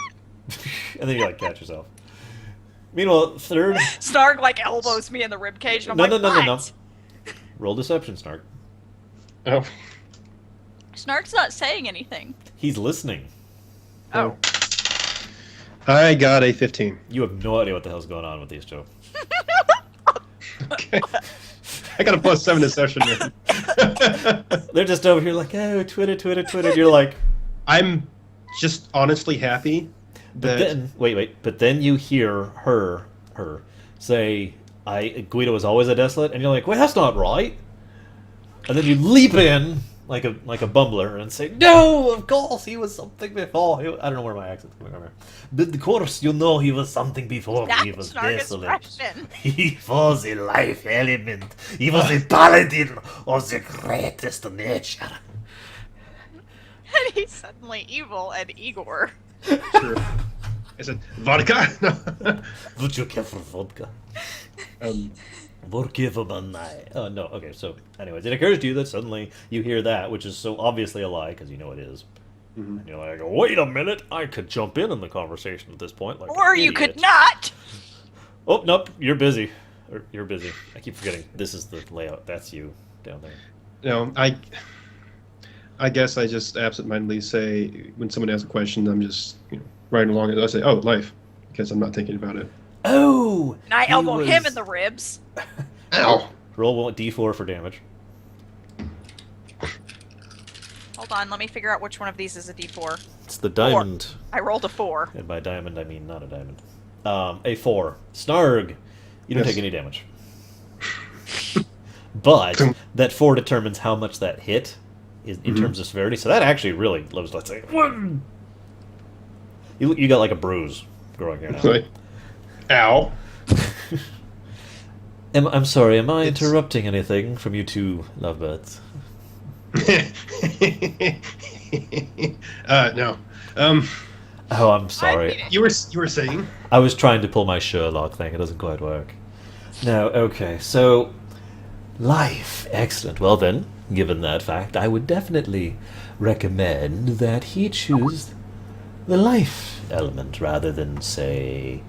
and then you like catch yourself. Meanwhile, third.
Snarg like elbows me in the ribcage, and I'm
No.
what?
Roll deception, Snark.
Oh.
Snark's not saying anything.
He's listening.
Oh.
I got a 15.
You have no idea what the hell's going on with these two.
Okay. I got a +7 deception. Man.
They're just over here like, oh, Twitter. You're like,
I'm just honestly happy
but
that
then wait. But then you hear her say, Guido was always a desolate, and you're like, wait, that's not right. And then you leap in like a bumbler and say, no, of course he was something before. I don't know where my accent's coming from here. But of course, you know he was something before. He was desolate. He was a life element. He was a paladin of the greatest nature.
And he's suddenly evil and Igor.
sure. I said vodka. No.
Would you care for vodka? Oh, no. Okay, so, anyways, it occurs to you that suddenly you hear that, which is so obviously a lie, because you know it is. Mm-hmm. And you're like, wait a minute, I could jump in the conversation at this point. Like
or you could not!
Oh, nope, you're busy. You're busy. I keep forgetting. This is the layout. That's you down there.
No, I guess I just absentmindedly say, when someone asks a question, I'm just riding along, and I say, oh, life, because I'm not thinking about it.
Oh!
And I elbow him in the ribs.
Ow!
Roll D4 for damage.
Hold on, let me figure out which one of these is a D4.
It's the diamond.
4. I rolled a 4.
And by diamond, I mean not a diamond. A 4. Snarg, you don't
Yes.
take any damage. But that 4 determines how much that hit is in terms of severity. So that actually really lows, let's say. You got like a bruise growing here now.
Like, ow.
I'm sorry, am I interrupting anything from you two lovebirds?
No.
Oh, I'm sorry.
You were saying?
I was trying to pull my Sherlock thing. It doesn't quite work. No, okay. So, life. Excellent. Well then, given that fact, I would definitely recommend that he choose the life element rather than, say,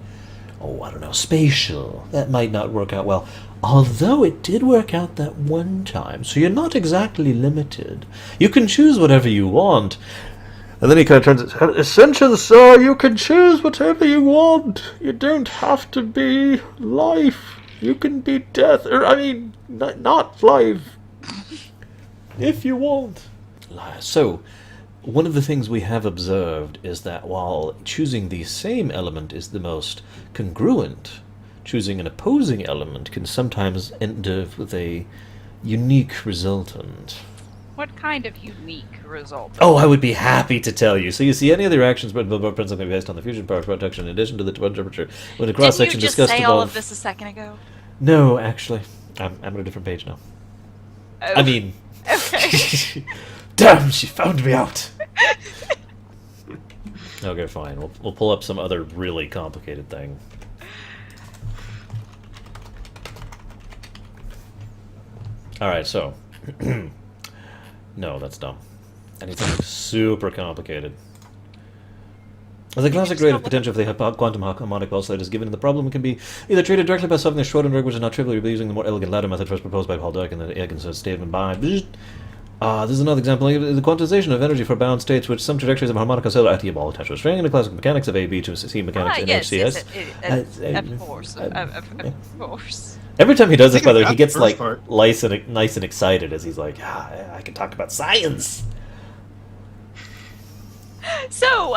I don't know, spatial. That might not work out well. Although it did work out that one time, so you're not exactly limited. You can choose whatever you want. And then he kind of turns his head. Ascension, sir, you can choose whatever you want. You don't have to be life. You can be death. Not life. If you want. So, one of the things we have observed is that while choosing the same element is the most congruent choosing an opposing element can sometimes end up with a unique resultant.
What kind of unique result?
Oh, I would be happy to tell you. So you see, any of the reactions but principally based on the fusion power production in addition to the temperature when a cross
Didn't
section
you just
discussed
say
above.
all of this a second ago?
No, actually, I'm on a different page now.
Oh.
I mean,
Okay.
damn, she found me out. Okay, fine. We'll pull up some other really complicated thing. All right, so no, that's dumb. I need something super complicated. The classic rate of potential for the quantum harmonic oscillator is given, and the problem can be either treated directly by solving the Schrödinger, which is not trivial, but using the more elegant ladder method first proposed by Paul Dirac and the Eggen's statement by. This is another example of the quantization of energy for bound states, which some trajectories of harmonic oscillator at the ball attached to a string in the classical mechanics of A, B to C mechanics in
yes,
HCS.
of course, of course.
Every time he does this, by the way, he gets
First
like
part.
nice and excited as he's like, I can talk about science.
So,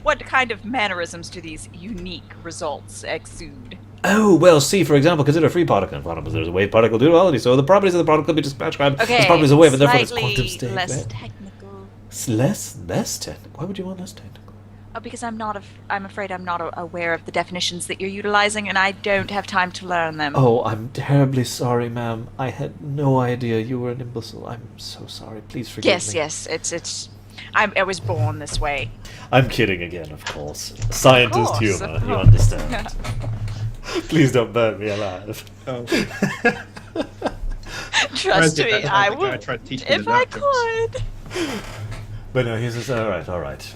what kind of mannerisms do these unique results exude?
Oh, well, see, for example, consider a free particle. In quantum, there's a wave particle duality, so the properties of the particle can be described
Okay,
as properties of wave, and therefore it's quantum
slightly
state.
less
right?
technical.
It's less technical. Why would you want less technical?
Oh, because I'm afraid I'm not aware of the definitions that you're utilizing, and I don't have time to learn them.
Oh, I'm terribly sorry, ma'am. I had no idea you were an imbecile. I'm so sorry. Please forgive me.
Yes, it's. I was born this way.
I'm kidding again, of course. Scientist
Of course,
humor,
of
you
course.
understand. Please don't burn me alive.
Oh.
Trust
Granted,
me,
that's
I
not the guy
would
tried to teach me
if
the
I
doctrines.
could.
But no, he says, all right.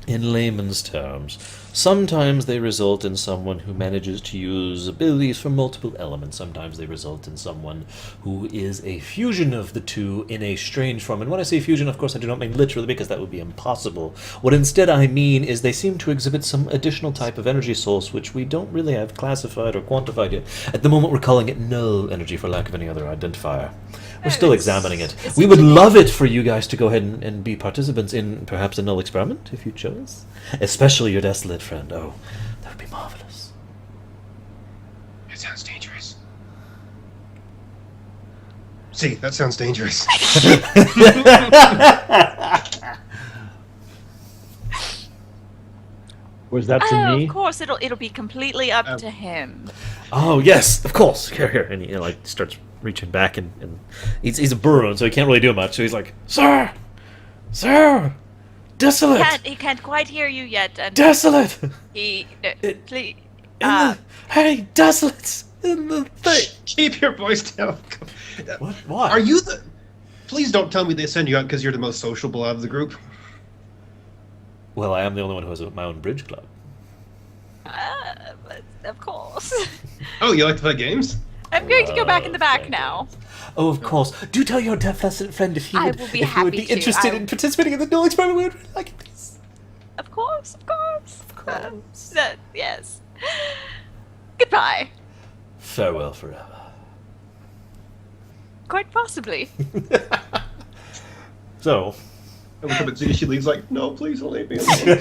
In layman's terms, sometimes they result in someone who manages to use abilities from multiple elements. Sometimes they result in someone who is a fusion of the two in a strange form. And when I say fusion, of course, I do not mean literally, because that would be impossible. What instead I mean is they seem to exhibit some additional type of energy source which we don't really have classified or quantified yet. At the moment, we're calling it null energy for lack of any other identifier. We're still examining it. We would love it for you guys to go ahead and be participants in perhaps a null experiment, if you chose. Especially your desolate friend. Oh, that would be marvelous.
It sounds dangerous. See, that sounds dangerous.
Was that to
Oh,
me?
of course, it'll be completely up to him.
Oh, yes, of course. Here. And he like starts reaching back, and he's a burro, so he can't really do much. So he's like, Sir! Desolate!
He can't quite hear you yet, and
Desolate!
please.
Hey, Desolate's in the thing!
Keep your voice down.
What? Why?
Are you the... Please don't tell me they send you out because you're the most sociable out of the group.
Well, I am the only one who has my own bridge club.
But of course.
Oh, you like to play games?
I'm going to go back in the back now.
Oh, of course. Do tell your desolate friend if he
I
would,
will be
if he would
happy
be
to.
interested in participating in the null experiment. We would really like it, please.
Of course.
Of course.
Yes. Goodbye.
Farewell forever.
Quite possibly.
So,
And we come at Z, she leaves like, no, please don't leave me alone.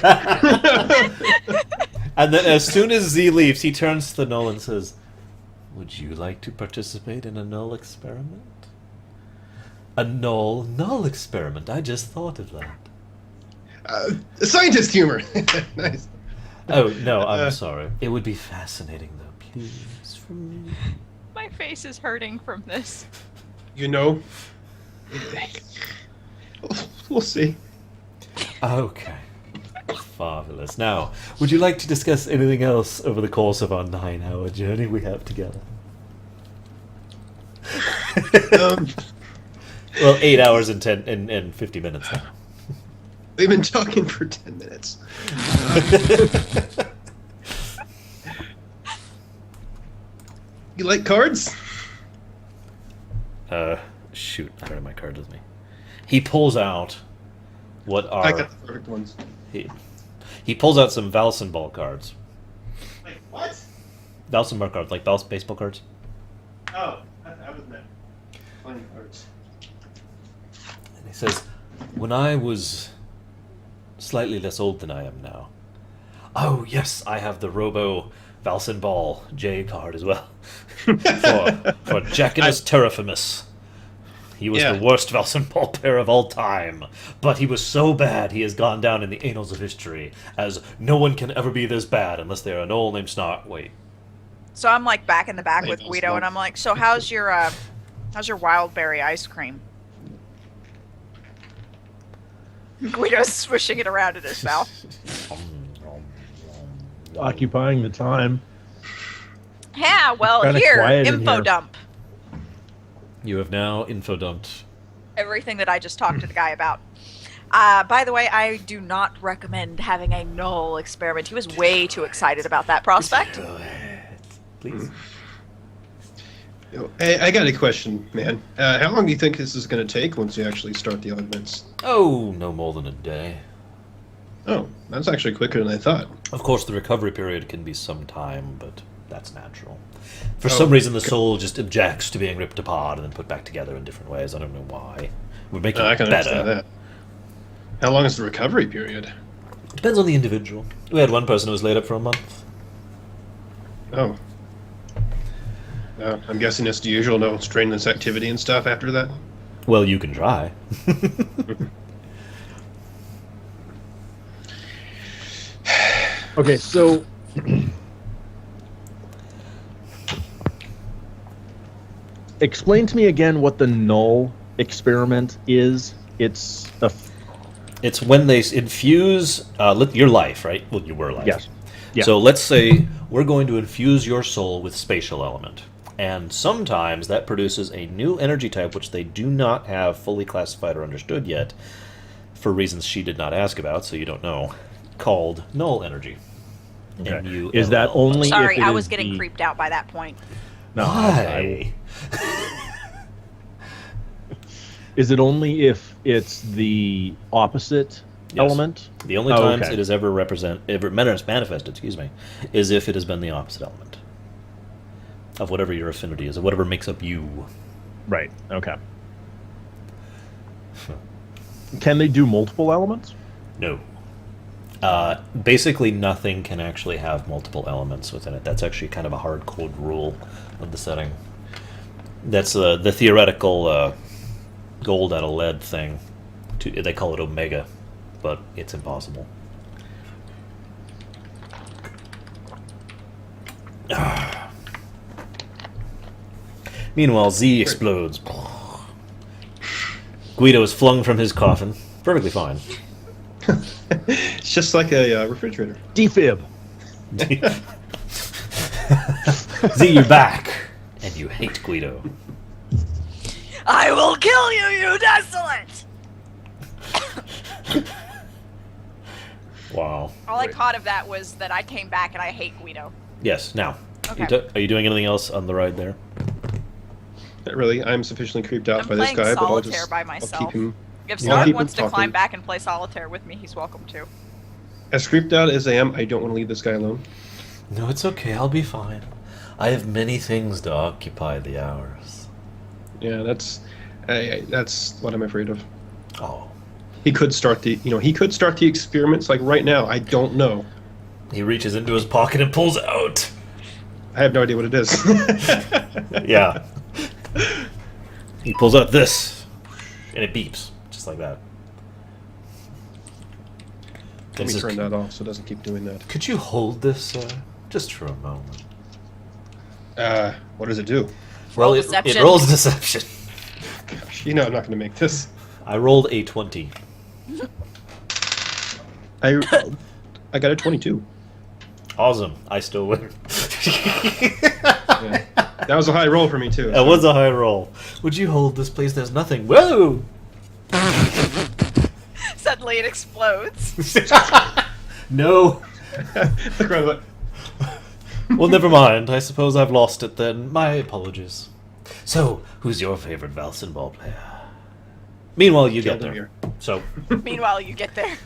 and then as soon as Z leaves, he turns to the null and says, would you like to participate in a null experiment? A null experiment. I just thought of that.
Scientist humor. Nice.
Oh, no, I'm sorry. It would be fascinating, though. Please, for me.
My face is hurting from this.
You know, we'll see.
Okay. Marvelous. Now, would you like to discuss anything else over the course of our 9-hour journey we have together? Well, 8 hours and 50 minutes now.
We've been talking for 10 minutes. You like cards?
Shoot, I don't have my cards with me. He pulls out what are...
I got the perfect ones.
He pulls out some Valsenball cards.
Wait, what?
Valsenball cards, like baseball cards.
Oh, I was meant. Playing cards.
And he says, when I was slightly less old than I am now. Oh, yes, I have the Robo Valsin Ball, J card as well. for Jackinus Terrafimus. He was
Yeah.
the worst Valsin Ball player of all time, but he was so bad he has gone down in the annals of history as no one can ever be this bad unless they're a knoll named Snark. Wait.
So I'm like back in the back
Hey,
with
that's
Guido,
not-
and I'm like, so how's your wild berry ice cream? Guido's swishing it around in his mouth.
Occupying the time.
Yeah, well,
Kinda
here,
quiet in
info
here.
dump.
You have now infodumped.
Everything that I just talked to the guy about. By the way, I do not recommend having a null experiment. He was way too excited about that prospect.
Go ahead, please.
Hey, I got a question, man. How long do you think this is going to take once you actually start the augments?
Oh, no more than a day.
Oh, that's actually quicker than I thought.
Of course, the recovery period can be some time, but that's natural. For
Oh,
some reason, the soul just objects to being ripped apart and then put back together in different ways. I don't know why. We're making
I
it
can understand
better.
that. How long is the recovery period?
Depends on the individual. We had one person who was laid up for a month.
Oh. I'm guessing it's the usual, no strenuous activity and stuff after that?
Well, you can try.
Okay, so explain to me again what the null experiment is. It's a
It's when they infuse your life, right? Well, you were life.
yes. Yeah.
So let's say we're going to infuse your soul with spatial element. And sometimes that produces a new energy type which they do not have fully classified or understood yet, for reasons she did not ask about, so you don't know, called null energy.
Okay.
N-U-L-L.
Is that only
Sorry,
if it
I
is
was getting
the-
creeped out by that point.
No,
Why?
is it only if it's the opposite
Yes.
element?
The only
Oh,
times
okay.
it is ever manifested, is if it has been the opposite element of whatever your affinity is, or whatever makes up you.
Right. Okay. Can they do multiple elements?
No. Basically, nothing can actually have multiple elements within it. That's actually kind of a hard code rule of the setting. That's the theoretical gold out of lead thing. They call it Omega, but it's impossible. Meanwhile, Z explodes. Guido is flung from his coffin. Perfectly fine.
It's just like a refrigerator.
Defib.
Z, you're back. And you hate Guido.
I will kill you, you desolate!
Wow.
All I caught of that was that I came back and I hate Guido.
Yes, now.
Okay.
Are you doing anything else on the ride there?
Not really. I'm sufficiently creeped out
I'm
by this
playing
guy, but I'll
solitaire
just
by
I'll
myself.
keep him.
If
Yeah, I'll
Snark
keep him
wants to
talking.
climb back and play solitaire with me, he's welcome to.
As creeped out as I am, I don't want to leave this guy alone.
No, it's okay. I'll be fine. I have many things to occupy the hours.
Yeah, that's what I'm afraid of.
Oh.
He could start the experiments like right now. I don't know.
He reaches into his pocket and pulls out.
I have no idea what it is.
Yeah. He pulls out this. And it beeps. Just like that.
Let me
This is-
turn that off so it doesn't keep doing that.
Could you hold this, just for a moment?
What does it do?
Roll
it
deception.
rolls deception.
Gosh, you know I'm not going to make this.
I rolled a 20.
I got a 22.
Awesome. I still win.
Yeah. That was a high roll for me too.
That was a high roll. Would you hold this, please? There's nothing. Whoa!
Suddenly it explodes.
No.
Look around, look.
Well, never mind. I suppose I've lost it then. My apologies. So, who's your favorite Valsin ball player? Meanwhile, you get there.
Here.
So,
Meanwhile, you get there.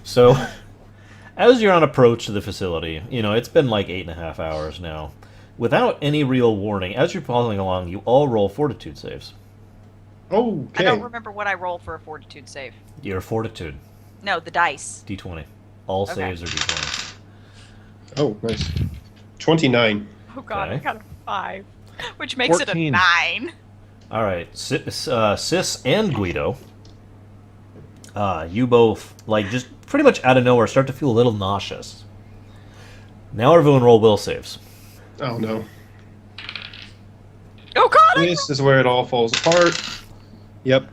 as you're on approach to the facility, it's been like 8.5 hours now. Without any real warning, as you're following along, you all roll fortitude saves.
Okay.
I don't remember what I roll for a fortitude save.
Your fortitude,
No, the dice.
d20. All
Okay.
saves are d20.
Oh, nice. 29.
Oh god, I
Okay.
got a 5, which makes
14.
it a 9.
All right, Sis and Guido. You both like just pretty much out of nowhere start to feel a little nauseous. Now everyone roll will saves.
Oh no.
Oh god,
This is where it all falls apart. Yep.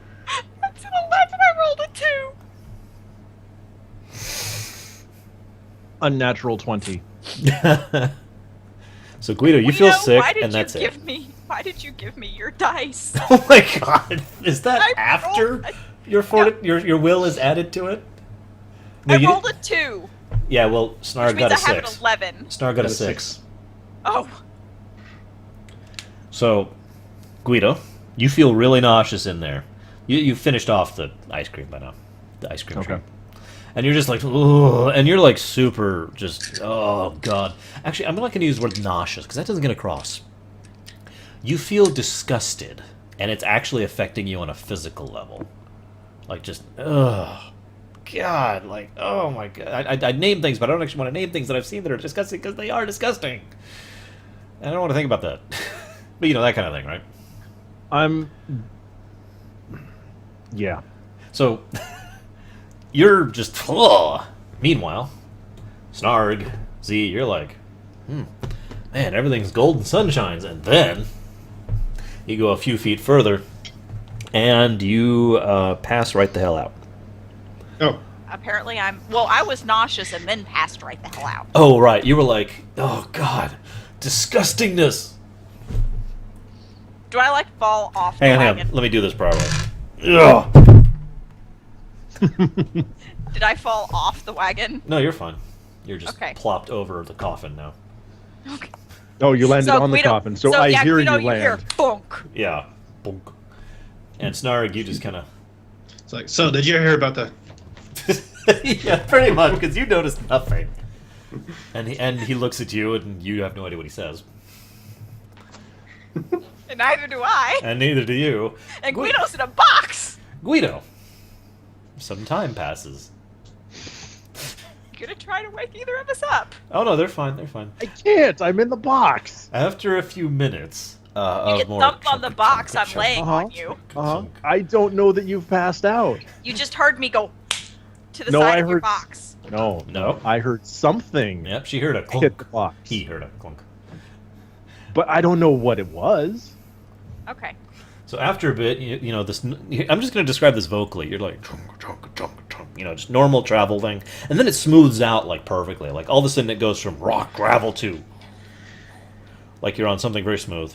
that's an 11. I rolled a 2.
Unnatural 20.
So Guido, you
Guido,
feel sick,
why did
and that's
you
it.
give me? Why did you give me your dice?
Oh my god! Is that
I
after
rolled
your will is added to it? No,
I
you
rolled
didn't-
a 2,
Yeah, well,
which
Snarg
means
got a
I have
6.
an 11.
Snarg got a
Got a
6.
Oh,
So, Guido, you feel really nauseous in there. You finished off the ice cream by now. The ice cream
Okay.
treat. And you're just like, ugh, and you're like super just, oh god. Actually, I'm not going to use the word nauseous because that doesn't get across. You feel disgusted, and it's actually affecting you on a physical level. Like just, ugh. God, like, oh my god. I'd name things, but I don't actually want to name things that I've seen that are disgusting because they are disgusting. And I don't want to think about that. But you know, that kind of thing, right?
Yeah.
So, you're just, ugh. Meanwhile, Snarg, Z, you're like, man, everything's golden sunshines. And then you go a few feet further, and you pass right the hell out.
Oh,
apparently I was nauseous and then passed right the hell out.
Oh, right. You were like, oh, God, disgustingness.
Do I like fall off the
Hang on,
wagon?
let me do this properly. Ugh.
Did I fall off the wagon?
No, you're fine. You're just
Okay.
plopped over the coffin now.
Okay.
Oh, you landed on the
Guido-
coffin, so I
yeah,
hear
Guido,
you land.
hear bonk.
Yeah. Bonk. And Snarg, you just kind of...
it's like, so did you hear about the...
yeah, pretty much, because you noticed nothing. And he looks at you, and you have no idea what he says.
And neither do I.
And neither do you.
And Guido's in a box.
Guido. Some time passes.
You gonna try to wake either of us up?
Oh, no, they're fine, they're fine.
I can't. I'm in the box.
After a few minutes
You
of
get
more...
thumped on the
chunk,
box
chunk,
I'm
chunk,
laying
Uh-huh.
on you.
chunk.
I don't know that you've passed out.
You just heard me go to the
No,
side
I
of your
heard-
box.
No,
No.
I heard something
Yep, she heard a
hit
clunk.
the box,
He heard a clunk.
but I don't know what it was.
Okay.
So after a bit, you know this. I'm just going to describe this vocally. You're like, chunk, chunk, chunk, chunk, you know, just normal travel thing, and then it smooths out like perfectly. Like all of a sudden, it goes from rock gravel to like you're on something very smooth.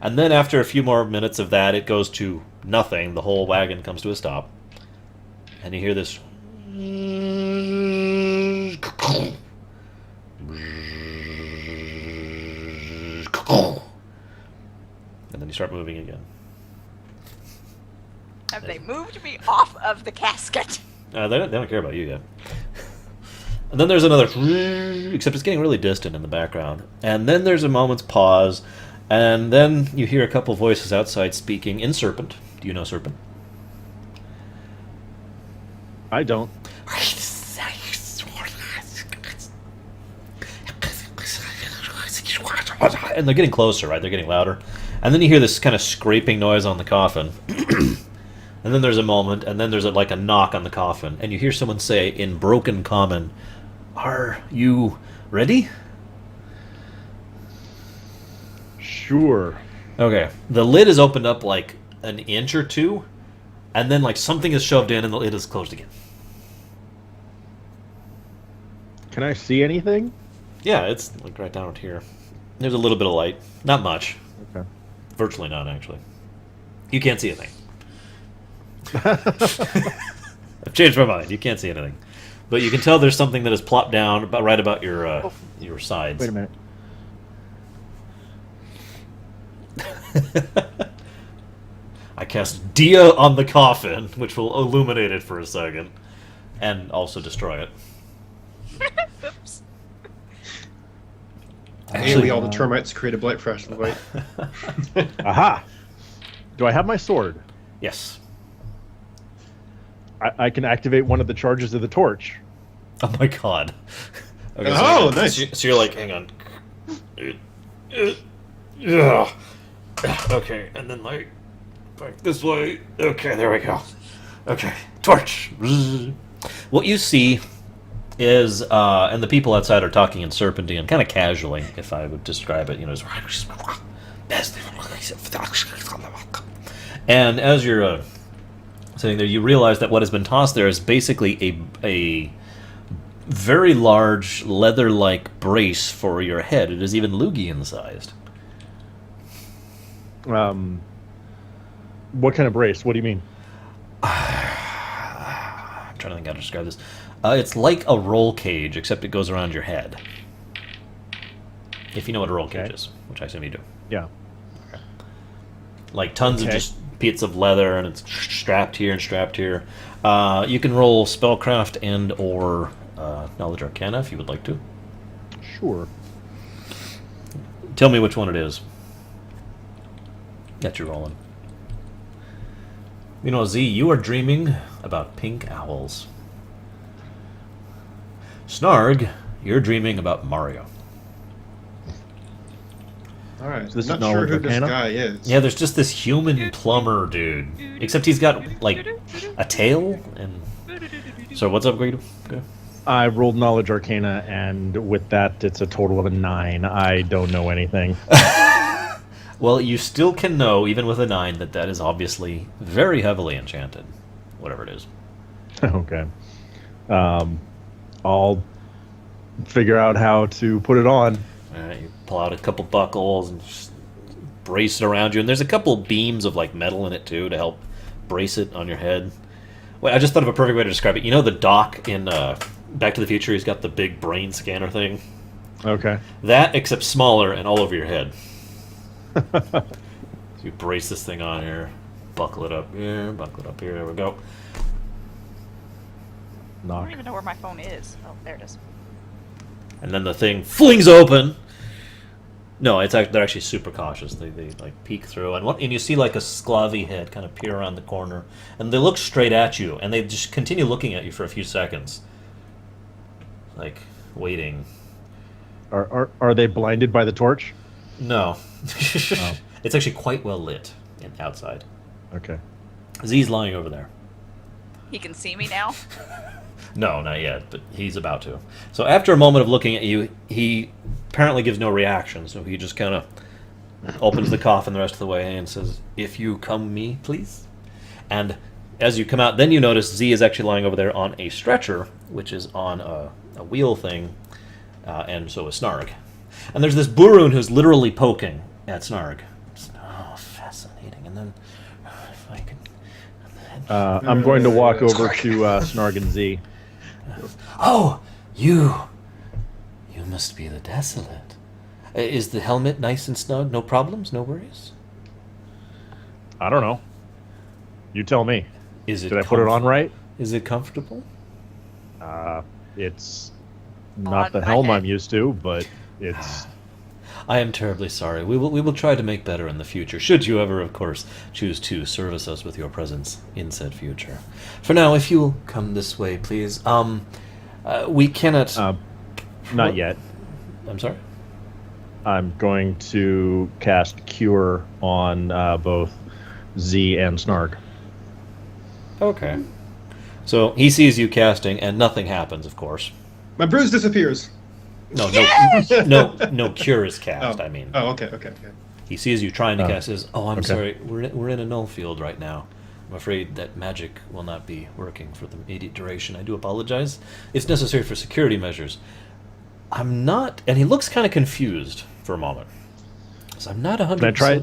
And then after a few more minutes of that, it goes to nothing. The whole wagon comes to a stop, and you hear this. And then you start moving again.
Have they moved me off of the casket?
They don't care about you yet. And then there's another, except it's getting really distant in the background. And then there's a moment's pause, and then you hear a couple voices outside speaking in Serpent. Do you know Serpent?
I don't.
And they're getting closer, right? They're getting louder. And then you hear this kind of scraping noise on the coffin. And then there's a moment, and then there's like a knock on the coffin, and you hear someone say in broken common, "Are you ready?"
Sure.
Okay. The lid is opened up like an inch or two, and then like something is shoved in, and the lid is closed again.
Can I see anything?
Yeah, it's like right down here. There's a little bit of light. Not much.
Okay.
Virtually none, actually. You can't see a thing. I've changed my mind. You can't see anything. But you can tell there's something that is plopped down about right about your sides.
Wait a minute.
I cast Dia on the coffin, which will illuminate it for a second, and also destroy it.
Oops.
Actually, all the termites create a blight flashlight.
Aha! Do I have my sword?
Yes.
I can activate one of the charges of the torch.
Oh my god. Okay,
Oh, nice.
So you're like, hang on. Yeah. Okay, and then like back this way. Okay, there we go. Okay, torch. What you see is, and the people outside are talking in Serpentine, kind of casually, if I would describe it. You know, and as you're sitting there, you realize that what has been tossed there is basically a very large leather-like brace for your head. It is even Lugian-sized.
What kind of brace? What do you mean?
I'm trying to think how to describe this. It's like a roll cage, except it goes around your head. If you know what a roll cage is, which I assume you do.
Yeah.
Like tons of just bits of leather, and it's strapped here and strapped here. You can roll spellcraft and or knowledge arcana if you would like to.
Sure.
Tell me which one it is that you're rolling. You know, Z, you are dreaming about pink owls. Snarg, you're dreaming about Mario.
All right.
So this
I'm
is
not sure
knowledge
who this
arcana?
guy is.
Yeah, there's just this human plumber dude. Except he's got, like, a tail and... So what's up, Guido? Okay.
I rolled knowledge arcana, and with that, it's a total of a 9. I don't know anything.
Well, you still can know, even with a 9, that that is obviously very heavily enchanted. Whatever it is.
Okay. I'll figure out how to put it on.
Alright, you pull out a couple buckles and just brace it around you. And there's a couple beams of, like, metal in it, too, to help brace it on your head. Wait, I just thought of a perfect way to describe it. You know the Doc in Back to the Future? He's got the big brain scanner thing.
Okay.
That, except smaller and all over your head. So you brace this thing on here, buckle it up here, buckle it up here. There we go.
I
Knock.
don't even know where my phone is. Oh, there it is.
And then the thing flings open. No, it's they're actually super cautious. They like peek through, and you see like a sclavy head kind of peer around the corner, and they look straight at you, and they just continue looking at you for a few seconds, like waiting.
Are they blinded by the torch?
No,
Oh.
It's actually quite well lit outside.
Okay.
Z's lying over there.
He can see me now.
No, not yet, but he's about to. So after a moment of looking at you, he apparently gives no reaction, so he just kind of opens the coffin the rest of the way and says, "If you come me, please." And as you come out, then you notice Z is actually lying over there on a stretcher, which is on a wheel thing, and so is Snarg. And there's this Burun who's literally poking at Snarg. Oh, fascinating. And then, if I can...
I'm going to walk over to Snarg and Z.
Oh, you must be the Desolate. Is the helmet nice and snug? No problems? No worries?
I don't know. You tell me.
Is it
Did I put it on right?
Is it comfortable?
It's
On
not the
my
helm
head.
I'm used to, but it's...
I am terribly sorry. We will try to make better in the future, should you ever, of course, choose to service us with your presence in said future. For now, if you will come this way, please. We cannot...
Not yet.
I'm sorry?
I'm going to cast Cure on both Z and Snarg.
Okay. So he sees you casting, and nothing happens, of course.
My bruise disappears.
No cure is cast, I mean.
Oh, okay.
He sees you trying to
Oh.
cast, says, "Oh, I'm
Okay.
sorry, we're in a null field right now. I'm afraid that magic will not be working for the immediate duration. I do apologize. It's necessary for security measures. I'm not..." And he looks kind of confused for a moment. So I'm not 100%...
Can I try?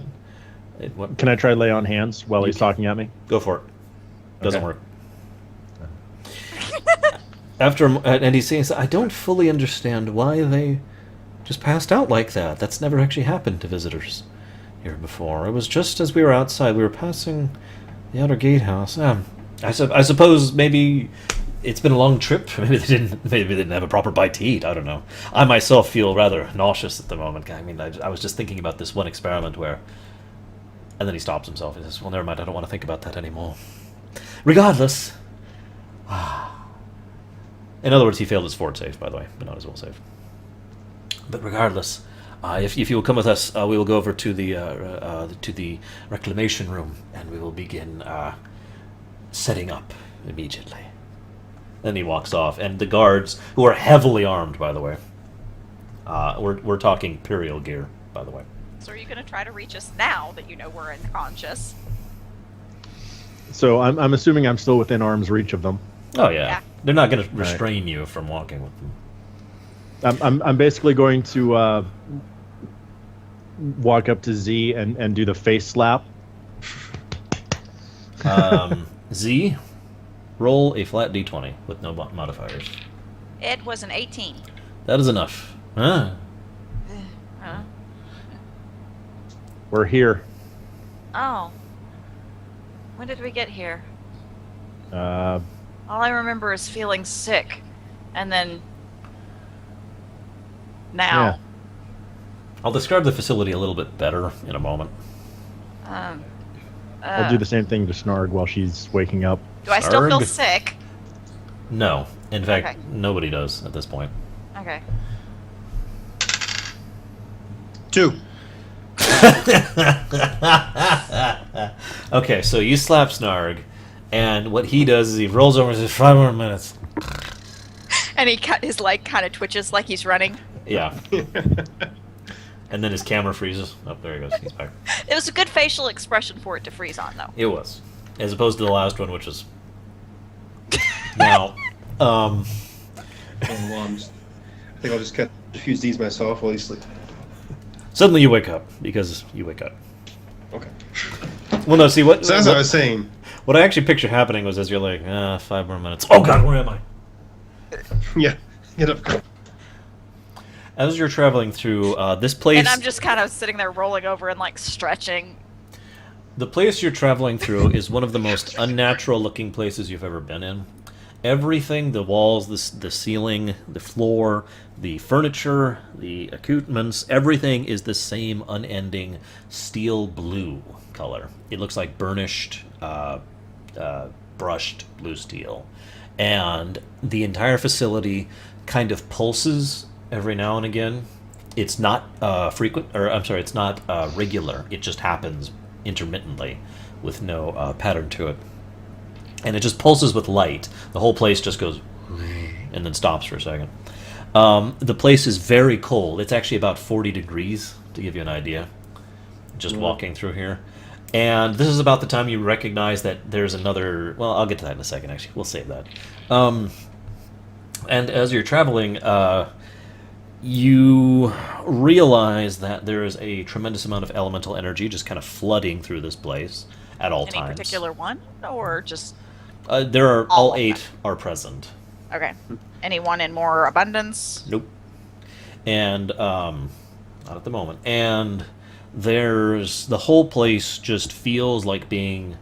What?
Can I try lay on hands while he's
can.
talking at me?
Go for it. Doesn't
Okay.
work. And he's saying, "I don't fully understand why they just passed out like that. That's never actually happened to visitors here before. It was just as we were outside. We were passing the outer gatehouse. I suppose maybe it's been a long trip. Maybe they didn't have a proper bite to eat. I don't know. I myself feel rather nauseous at the moment. I mean, I was just thinking about this one experiment where..." And then he stops himself. He says, "Well, never mind. I don't want to think about that anymore. Regardless..." In other words, he failed his fort save, by the way, but not his will save. But regardless, if you will come with us, we will go over to the reclamation room, and we will begin setting up immediately. Then he walks off, and the guards, who are heavily armed, by the way, we're talking Imperial gear, by the way.
So are you going to try to reach us now that you know we're unconscious?
So I'm assuming I'm still within arm's reach of them.
Oh yeah,
Yeah.
they're not going to restrain you from walking with them.
I'm basically going to walk up to Z and do the face slap.
Z, roll a flat d20 with no modifiers.
It was an 18.
That is enough. Huh?
We're here.
Oh. When did we get here?
Uh,
All I remember is feeling sick. And then... Now.
Yeah.
I'll describe the facility a little bit better in a moment.
I'll do the same thing to Snarg while she's waking up.
Do I still feel
Snarg?
sick?
No. In fact,
Okay.
nobody does at this point.
Okay.
2.
Okay, so you slap Snarg, and what he does is he rolls over and says, 5 more minutes.
And his leg kind of twitches like he's running.
Yeah. And then his camera freezes. Oh, there he goes. He's back.
It was a good facial expression for it to freeze on, though.
It was. As opposed to the last one, which was... Now,
Oh, well, I think I'll just confuse these myself while you sleep.
suddenly you wake up, because you wake up.
Okay.
Well, no, see, what...
So as I was saying,
What I actually picture happening was as you're like, 5 more minutes. Oh god, where am I?
yeah, get up.
As you're traveling through this place...
And I'm just kind of sitting there rolling over and, like, stretching.
The place you're traveling through is one of the most unnatural looking places you've ever been in. Everything, the walls, the ceiling, the floor, the furniture, the accoutrements, everything is the same unending steel blue color. It looks like burnished, brushed blue steel. And the entire facility kind of pulses every now and again. It's not it's not regular. It just happens intermittently with no pattern to it. And it just pulses with light. The whole place just goes and then stops for a second. The place is very cold. It's actually about 40 degrees, to give you an idea, just walking through here. And this is about the time you recognize that there's another... Well, I'll get to that in a second, actually. We'll save that. And as you're traveling, you realize that there is a tremendous amount of elemental energy just kind of flooding through this place at all
Any
times.
particular one? Or just...
There are
All
all
of
8
them.
are present.
Okay. Any one in more abundance?
Nope. And not at the moment. And there's the whole place just feels like being.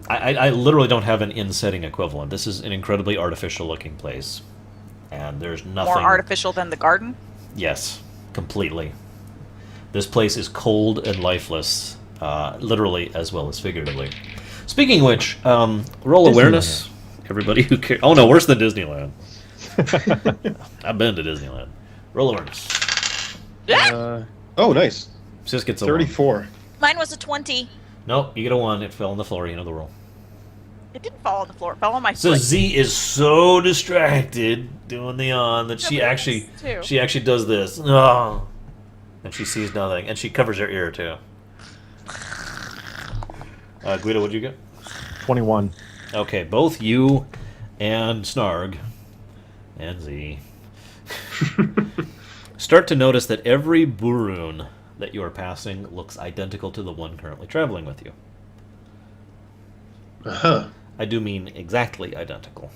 I literally don't have an in-setting equivalent. This is an incredibly artificial-looking place, and there's nothing
More artificial than the garden?
Yes, completely. This place is cold and lifeless, literally as well as figuratively. Speaking of which, roll awareness. Everybody who cares. Oh no, worse than Disneyland. I've been to Disneyland. Roll awareness.
Oh, nice.
Sis gets a 1.
34.
Mine was a 20.
Nope, you get a 1. It fell on the floor. You know the rule.
It didn't fall on the floor. It fell on my
So
foot.
Z is so distracted doing the on that she
Yeah, but
actually
it's too.
she actually does this. Oh. And she sees nothing, and she covers her ear too. Guido, what'd you get?
21.
Okay, both you and Snarg and Z start to notice that every Burun that you are passing looks identical to the one currently traveling with you.
Uh-huh.
I do mean exactly identical.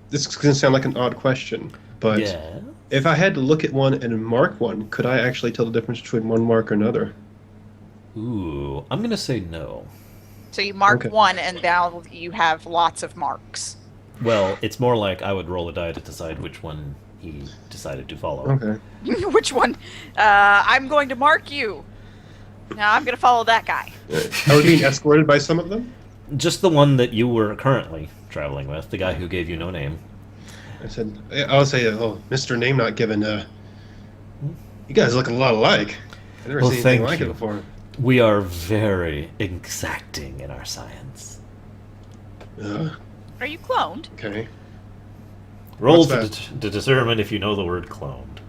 This is going to sound like an odd question, but
Yeah.
if I had to look at one and mark one, could I actually tell the difference between one mark or another?
Ooh, I'm gonna say no.
So you mark
Okay.
one, and now you have lots of marks.
Well, it's more like I would roll a die to decide which one he decided to follow.
Okay.
Which one? I'm going to mark you. No, I'm going to follow that guy.
Are we being escorted by some of them?
Just the one that you were currently traveling with, the guy who gave you no name.
I'll say, oh, Mr. Name Not Given, you guys look a lot alike. I've never
Well,
seen anything
thank
like
you.
it before.
We are very exacting in our science.
Are you cloned?
Okay.
Roll
What's
to determine if you know the word cloned.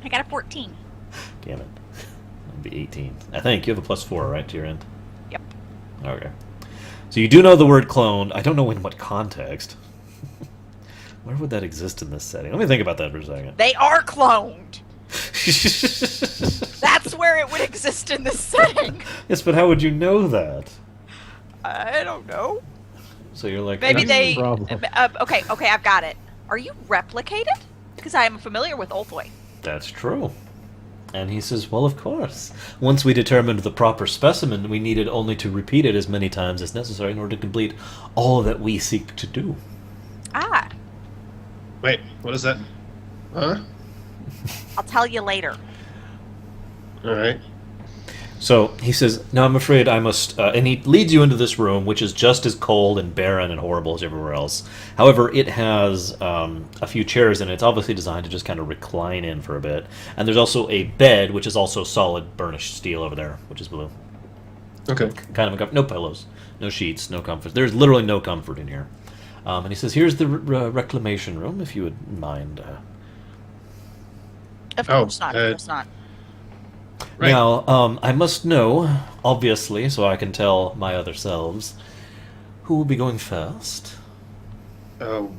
I got a 14.
Damn it. That'd be 18. I think you have a +4, right, to your end?
Yep.
Okay. So you do know the word cloned. I don't know in what context. Where would that exist in this setting? Let me think about that for a second.
They are cloned. That's where it would exist in this setting.
Yes, but how would you know that?
I don't know.
So you're like,
Maybe
That's
they.
the problem.
Okay, I've got it. Are you replicated? Because I am familiar with Olthoi.
That's true. And he says, well, of course. Once we determined the proper specimen, we needed only to repeat it as many times as necessary in order to complete all that we seek to do.
Ah,
Wait, what is that? Huh?
I'll tell you later.
All right.
So he says, now I'm afraid I must... and he leads you into this room, which is just as cold and barren and horrible as everywhere else. However, it has a few chairs in it. It's obviously designed to just kind of recline in for a bit. And there's also a bed, which is also solid burnished steel over there, which is blue.
Okay.
Kind of no pillows, no sheets, no comfort. There's literally no comfort in here. And he says, here's the reclamation room, if you would mind.
Of
Oh,
course not. Of course not.
Right.
Now, I must know, obviously, so I can tell my other selves, who will be going first.
Oh,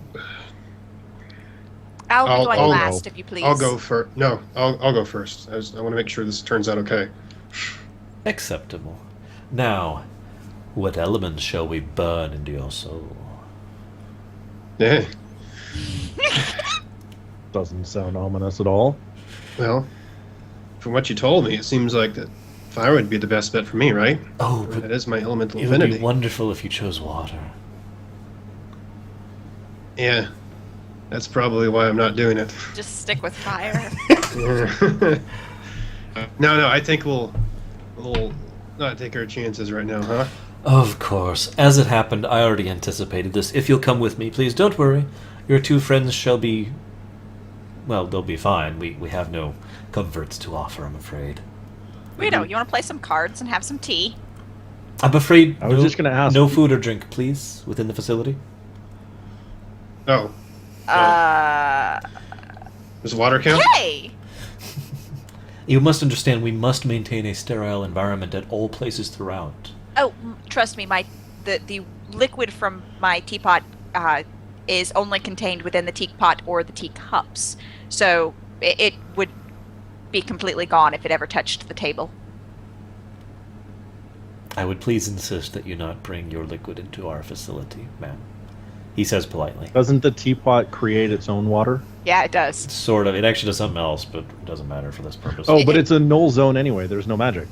I'll be
I'll-
going
I'll
last,
go.
if you please.
I'll go first. No, I'll go first. I want to make sure this turns out okay.
Acceptable. Now, what elements shall we burn into your soul?
Yeah.
Doesn't sound ominous at all.
Well, from what you told me, it seems like that fire would be the best bet for me, right?
Oh, but
That is my elemental
it would
affinity.
be wonderful if you chose water.
Yeah. That's probably why I'm not doing it.
Just stick with fire.
No, I think we'll not take our chances right now, huh?
Of course. As it happened, I already anticipated this. If you'll come with me, please don't worry. Your two friends shall be... Well, they'll be fine. We have no comforts to offer, I'm afraid.
You want to play some cards and have some tea?
I'm afraid
I was just gonna ask-
no food or drink, please, within the facility.
Oh, does water count?
Hey!
You must understand we must maintain a sterile environment at all places throughout.
Oh, trust me, the liquid from my teapot is only contained within the teapot or the teacups, so it would be completely gone if it ever touched the table.
I would please insist that you not bring your liquid into our facility, ma'am. He says politely.
Doesn't the teapot create its own water?
Yeah, it does.
Sort of. It actually does something else, but it doesn't matter for this purpose.
Oh, but it's a null zone anyway. There's no magic.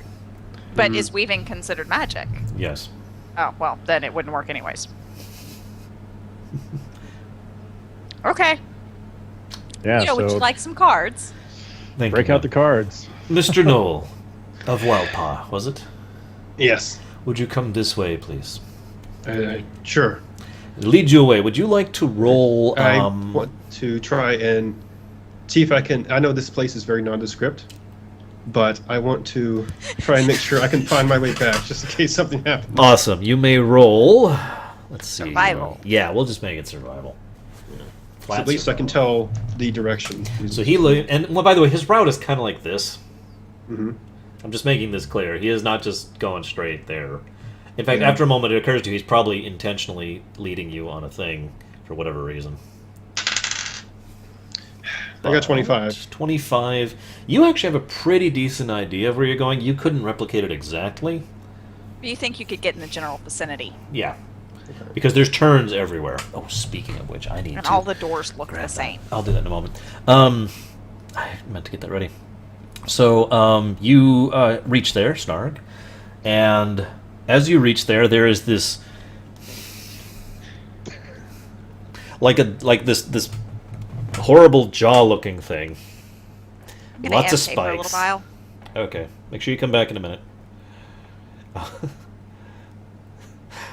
But is weaving considered magic?
Yes.
Oh, well, then it wouldn't work anyways. Okay.
Yeah,
would
so
you like some cards?
Thank
break
you.
out the cards.
Mr. Knoll of Wildpaw, was it?
Yes.
Would you come this way, please?
Sure.
Lead you away. Would you like to roll?
I want to try and see if I can. I know this place is very nondescript, but I want to try and make sure I can find my way back, just in case something happens.
Awesome. You may roll. Let's see.
Survival.
Yeah, we'll just make it survival.
So
Flat
at least I can tell the direction.
So and well, by the way, his route is kind of like this.
Hmm.
I'm just making this clear. He is not just going straight there. In fact,
Yeah.
after a moment, it occurs to you he's probably intentionally leading you on a thing for whatever reason.
I got 25.
25. You actually have a pretty decent idea of where you're going. You couldn't replicate it exactly.
You think you could get in the general vicinity?
Yeah. Because there's turns everywhere. Oh, speaking of which, I need
And
to
all the doors look
grab
the same.
that. I'll do that in a moment. I meant to get that ready. So, you reach there, Snarg, and as you reach there, there is this like this horrible jaw-looking thing.
I'm gonna
Lots of
annotate for a little
spikes.
while.
Okay. Make sure you come back in a minute.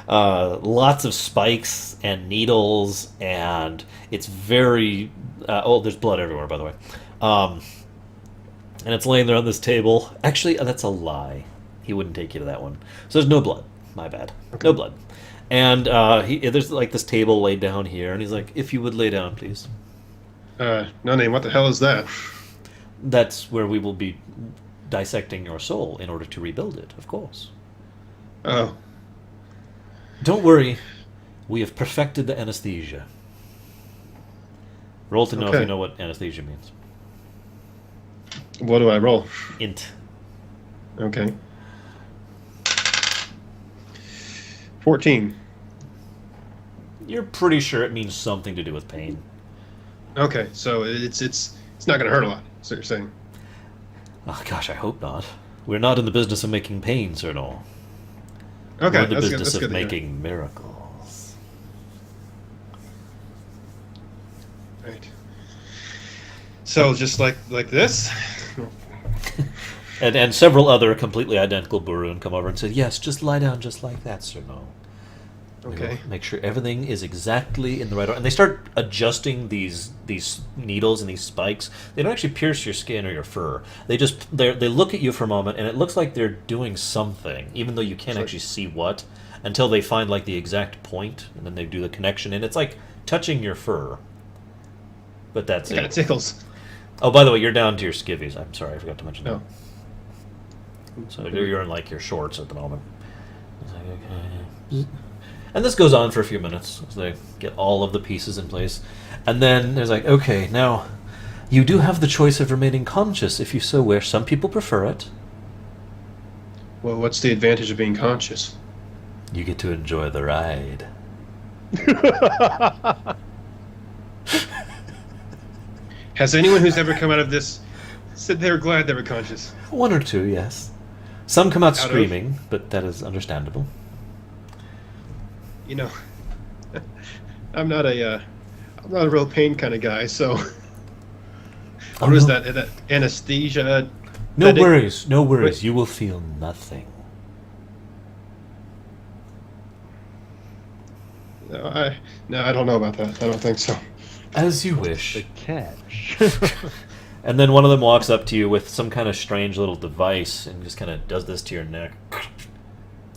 Lots of spikes and needles, and it's very... there's blood everywhere, by the way. And it's laying there on this table. Actually, that's a lie. He wouldn't take you to that one. So there's no blood. My bad. No blood. And there's like this table laid down here, and he's like, if you would lay down, please.
No name. What the hell is that?
That's where we will be dissecting your soul in order to rebuild it, of course.
Oh.
Don't worry. We have perfected the anesthesia. Roll to know if
Okay.
you know what anesthesia means.
What do I roll?
Int.
Okay. 14.
You're pretty sure it means something to do with pain.
Okay, so it's not going to hurt a lot. So you're saying?
Oh, gosh, I hope not. We're not in the business of making pain, Sir Noel.
Okay,
We're in the
that's good.
business
That's
of
good to hear.
making miracles.
Right. So just like this.
And several other completely identical Burun come over and say, yes, just lie down just like that, Sir Noel. We will
Okay.
make sure everything is exactly in the right order. And they start adjusting these needles and these spikes. They don't actually pierce your skin or your fur. They look at you for a moment, and it looks like they're doing something, even though you can't
So-
actually see what, until they find like the exact point, and then they do the connection. And it's like touching your fur. But that's
It kind of
it.
tickles.
Oh, by the way, you're down to your skivvies. I'm sorry, I forgot to mention that.
No.
So you're in like your shorts at the moment. It's like, okay. And this goes on for a few minutes as they get all of the pieces in place. And then there's like, okay, now you do have the choice of remaining conscious if you so wish. Some people prefer it.
Well, what's the advantage of being conscious?
You get to enjoy the ride.
Has anyone who's ever come out of this said they were glad they were conscious?
One or two, yes. Some come out
Out of?
screaming, but that is understandable.
You know, I'm not a real pain kind of guy. So, what is
no.
that anesthesia?
No
that it-
worries, no worries.
Wait.
You will feel nothing.
No, I don't know about that. I don't think so.
As you wish.
The catch.
And then one of them walks up to you with some kind of strange little device and just kind of does this to your neck.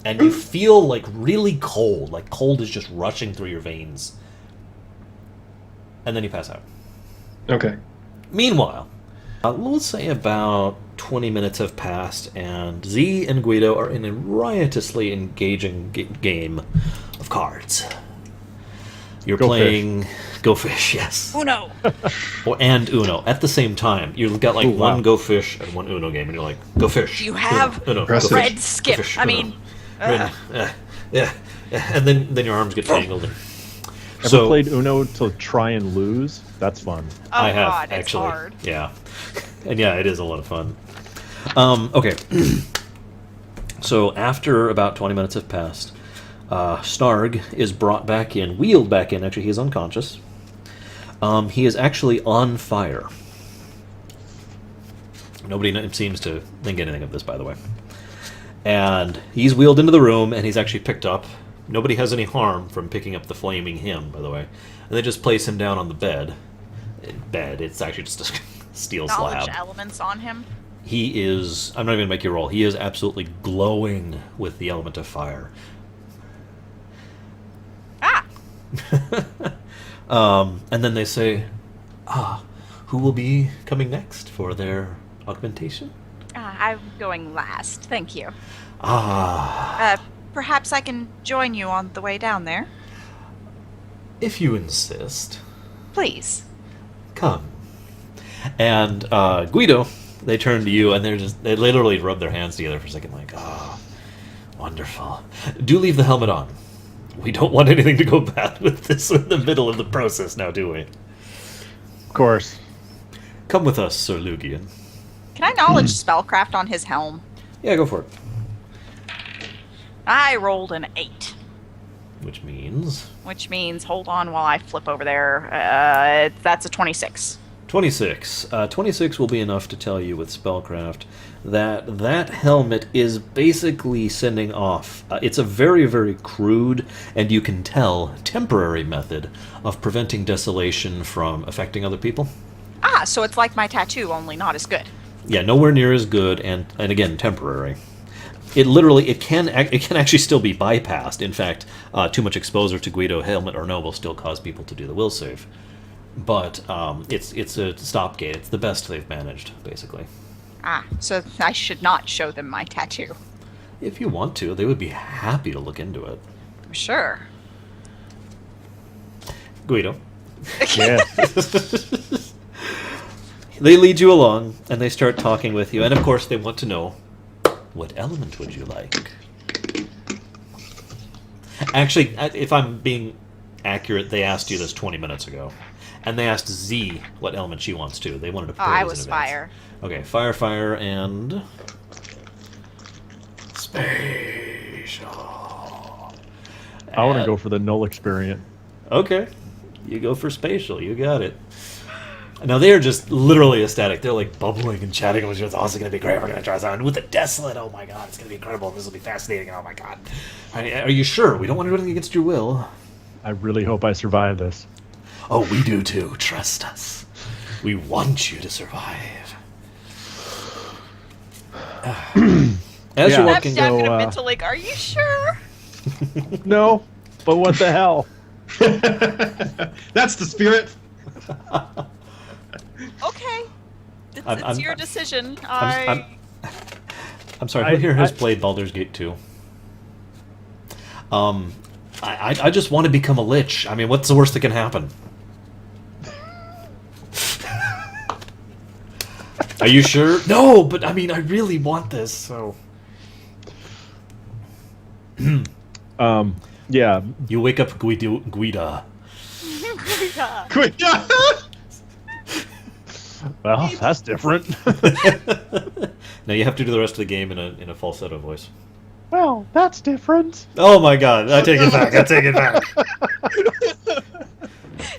And you feel like really cold. Like cold is just rushing through your veins. And then you pass out.
Okay.
Meanwhile, let's say about 20 minutes have passed, and Z and Guido are in a riotously engaging game of cards. You're
Go
playing Go Fish, yes.
Uno.
And Uno at the same time. You've got like
Ooh, wow.
one Go Fish and one Uno game, and you're like, Go Fish.
You have
Uno,
Impressive.
Go
Red
Fish,
skip.
Go Fish,
I
Uno.
mean,
Red, yeah. And then your arms get tangled. And,
Ever
so
played Uno to try and lose? That's fun.
oh
I have
God, it's
actually,
hard.
yeah, and yeah, it is a lot of fun. Okay, so after about 20 minutes have passed, Snarg is brought back in, wheeled back in. Actually, he is unconscious. He is actually on fire. Nobody seems to think anything of this, by the way. And he's wheeled into the room, and he's actually picked up. Nobody has any harm from picking up the flaming him, by the way. And they just place him down on the bed. It's actually just a steel
Knowledge
slab.
elements on him.
He is... I'm not even going to make you roll. He is absolutely glowing with the element of fire.
Ah,
And then they say, who will be coming next for their augmentation?
I'm going last. Thank you.
Ah,
Perhaps I can join you on the way down there.
if you insist.
Please.
Come. And Guido, they turn to you, and they literally rub their hands together for a second, like, wonderful. Do leave the helmet on. We don't want anything to go bad with this in the middle of the process now, do we?
Of course.
Come with us, Sir Lugian.
Can I knowledge spellcraft on his helm?
Yeah, go for it.
I rolled an 8,
Which means
which means hold on while I flip over there. That's a 26.
26. 26 will be enough to tell you with spellcraft that that helmet is basically sending off. It's a very, very crude, and you can tell, temporary method of preventing desolation from affecting other people.
Ah, so it's like my tattoo, only not as good.
Yeah, nowhere near as good, and again, temporary. It can actually still be bypassed. In fact, too much exposure to Guido, helmet or no, will still cause people to do the will save. But it's a stopgate. It's the best they've managed, basically.
Ah, so I should not show them my tattoo.
If you want to, they would be happy to look into it.
Sure.
Guido.
Yeah.
They lead you along, and they start talking with you, and of course they want to know, what element would you like? Actually, if I'm being accurate, they asked you this 20 minutes ago. And they asked Z what element she wants to. They wanted to prepare
I
this
was
in advance.
fire.
Okay, fire, and... spatial.
I want to go for the null experience.
Okay. You go for spatial. You got it. Now, they are just literally ecstatic. They're like bubbling and chatting. It's also going to be great. We're going to try something with the Desolate. Oh my god, it's going to be incredible. This will be fascinating. Oh my god. Are you sure? We don't want to do anything against your will.
I really hope I survive this.
Oh, we do too. Trust us. We want you to survive. As
Yeah.
you're
I'm
walking,
so,
gonna
uh,
mental like, are you sure?
No, but what the hell?
That's the spirit.
Okay. It's,
I'm-
your decision.
I'm sorry. Who here has played Baldur's Gate 2? I just want to become a lich. I mean, what's the worst that can happen? Are you sure? No, but I mean, I really want this. So
Yeah,
you wake up, Guida.
Quick, yeah.
well, that's different.
Now you have to do the rest of the game in a falsetto voice.
Well, that's different.
Oh my god! I take it back. I take it back.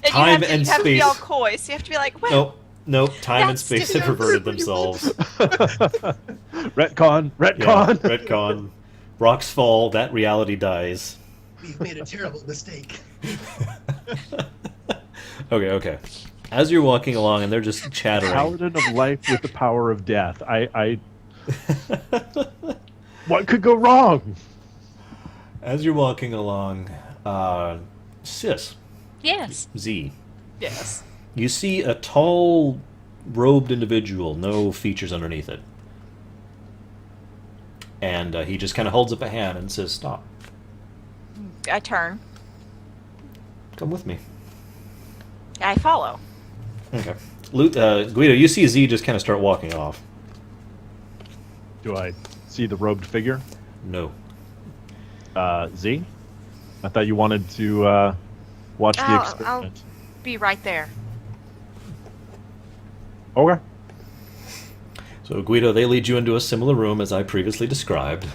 And
Time
you
and
have to be
space.
all coy, so you have to be like, well,
Nope. Time and
That's
space have
different.
reverted themselves.
Retcon.
Yeah, retcon. Rocks fall. That reality dies.
We've made a terrible mistake.
Okay. As you're walking along and they're just chattering.
Paladin of life with the power of death. I what could go wrong?
As you're walking along, Sis,
Yes.
Z,
yes.
you see a tall, robed individual, no features underneath it. And he just kind of holds up a hand and says, "Stop.
I turn.
Come with me."
I follow.
Okay. Guido, you see Z just kind of start walking off.
Do I see the robed figure?
No.
Z? I thought you wanted to watch the
I'll
experiment.
be right there.
Okay.
So Guido, they lead you into a similar room as I previously described,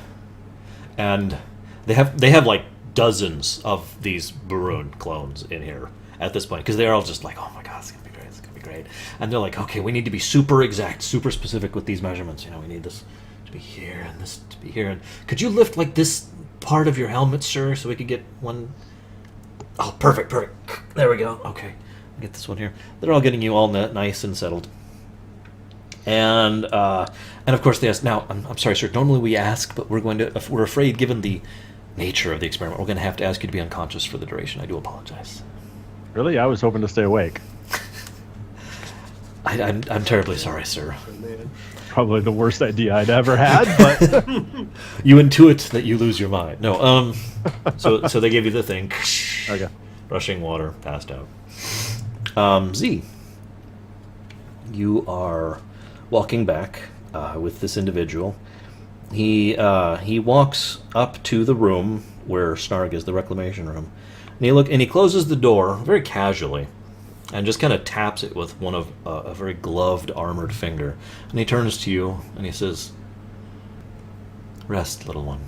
and they have like dozens of these Baroon clones in here at this point because they're all just like, oh my god, it's gonna be great, it's gonna be great, and they're like, okay, we need to be super exact, super specific with these measurements. You know, we need this to be here and this to be here, and could you lift like this part of your helmet, sir, so we could get one? Oh, perfect. There we go. Okay, get this one here. They're all getting you all nice and settled. And of course they ask. Now, I'm sorry, sir. Normally we ask, but we're afraid, given the nature of the experiment, we're going to have to ask you to be unconscious for the duration. I do apologize.
Really? I was hoping to stay awake.
I'm terribly sorry, sir.
Probably the worst idea I'd ever had, but
You intuit that you lose your mind. No. So they give you the thing.
okay.
Rushing water, passed out. Z, you are walking back with this individual. He walks up to the room where Snarg is, the reclamation room, and he closes the door very casually, and just kind of taps it with one of a very gloved, armored finger. And he turns to you and he says, "Rest, little one.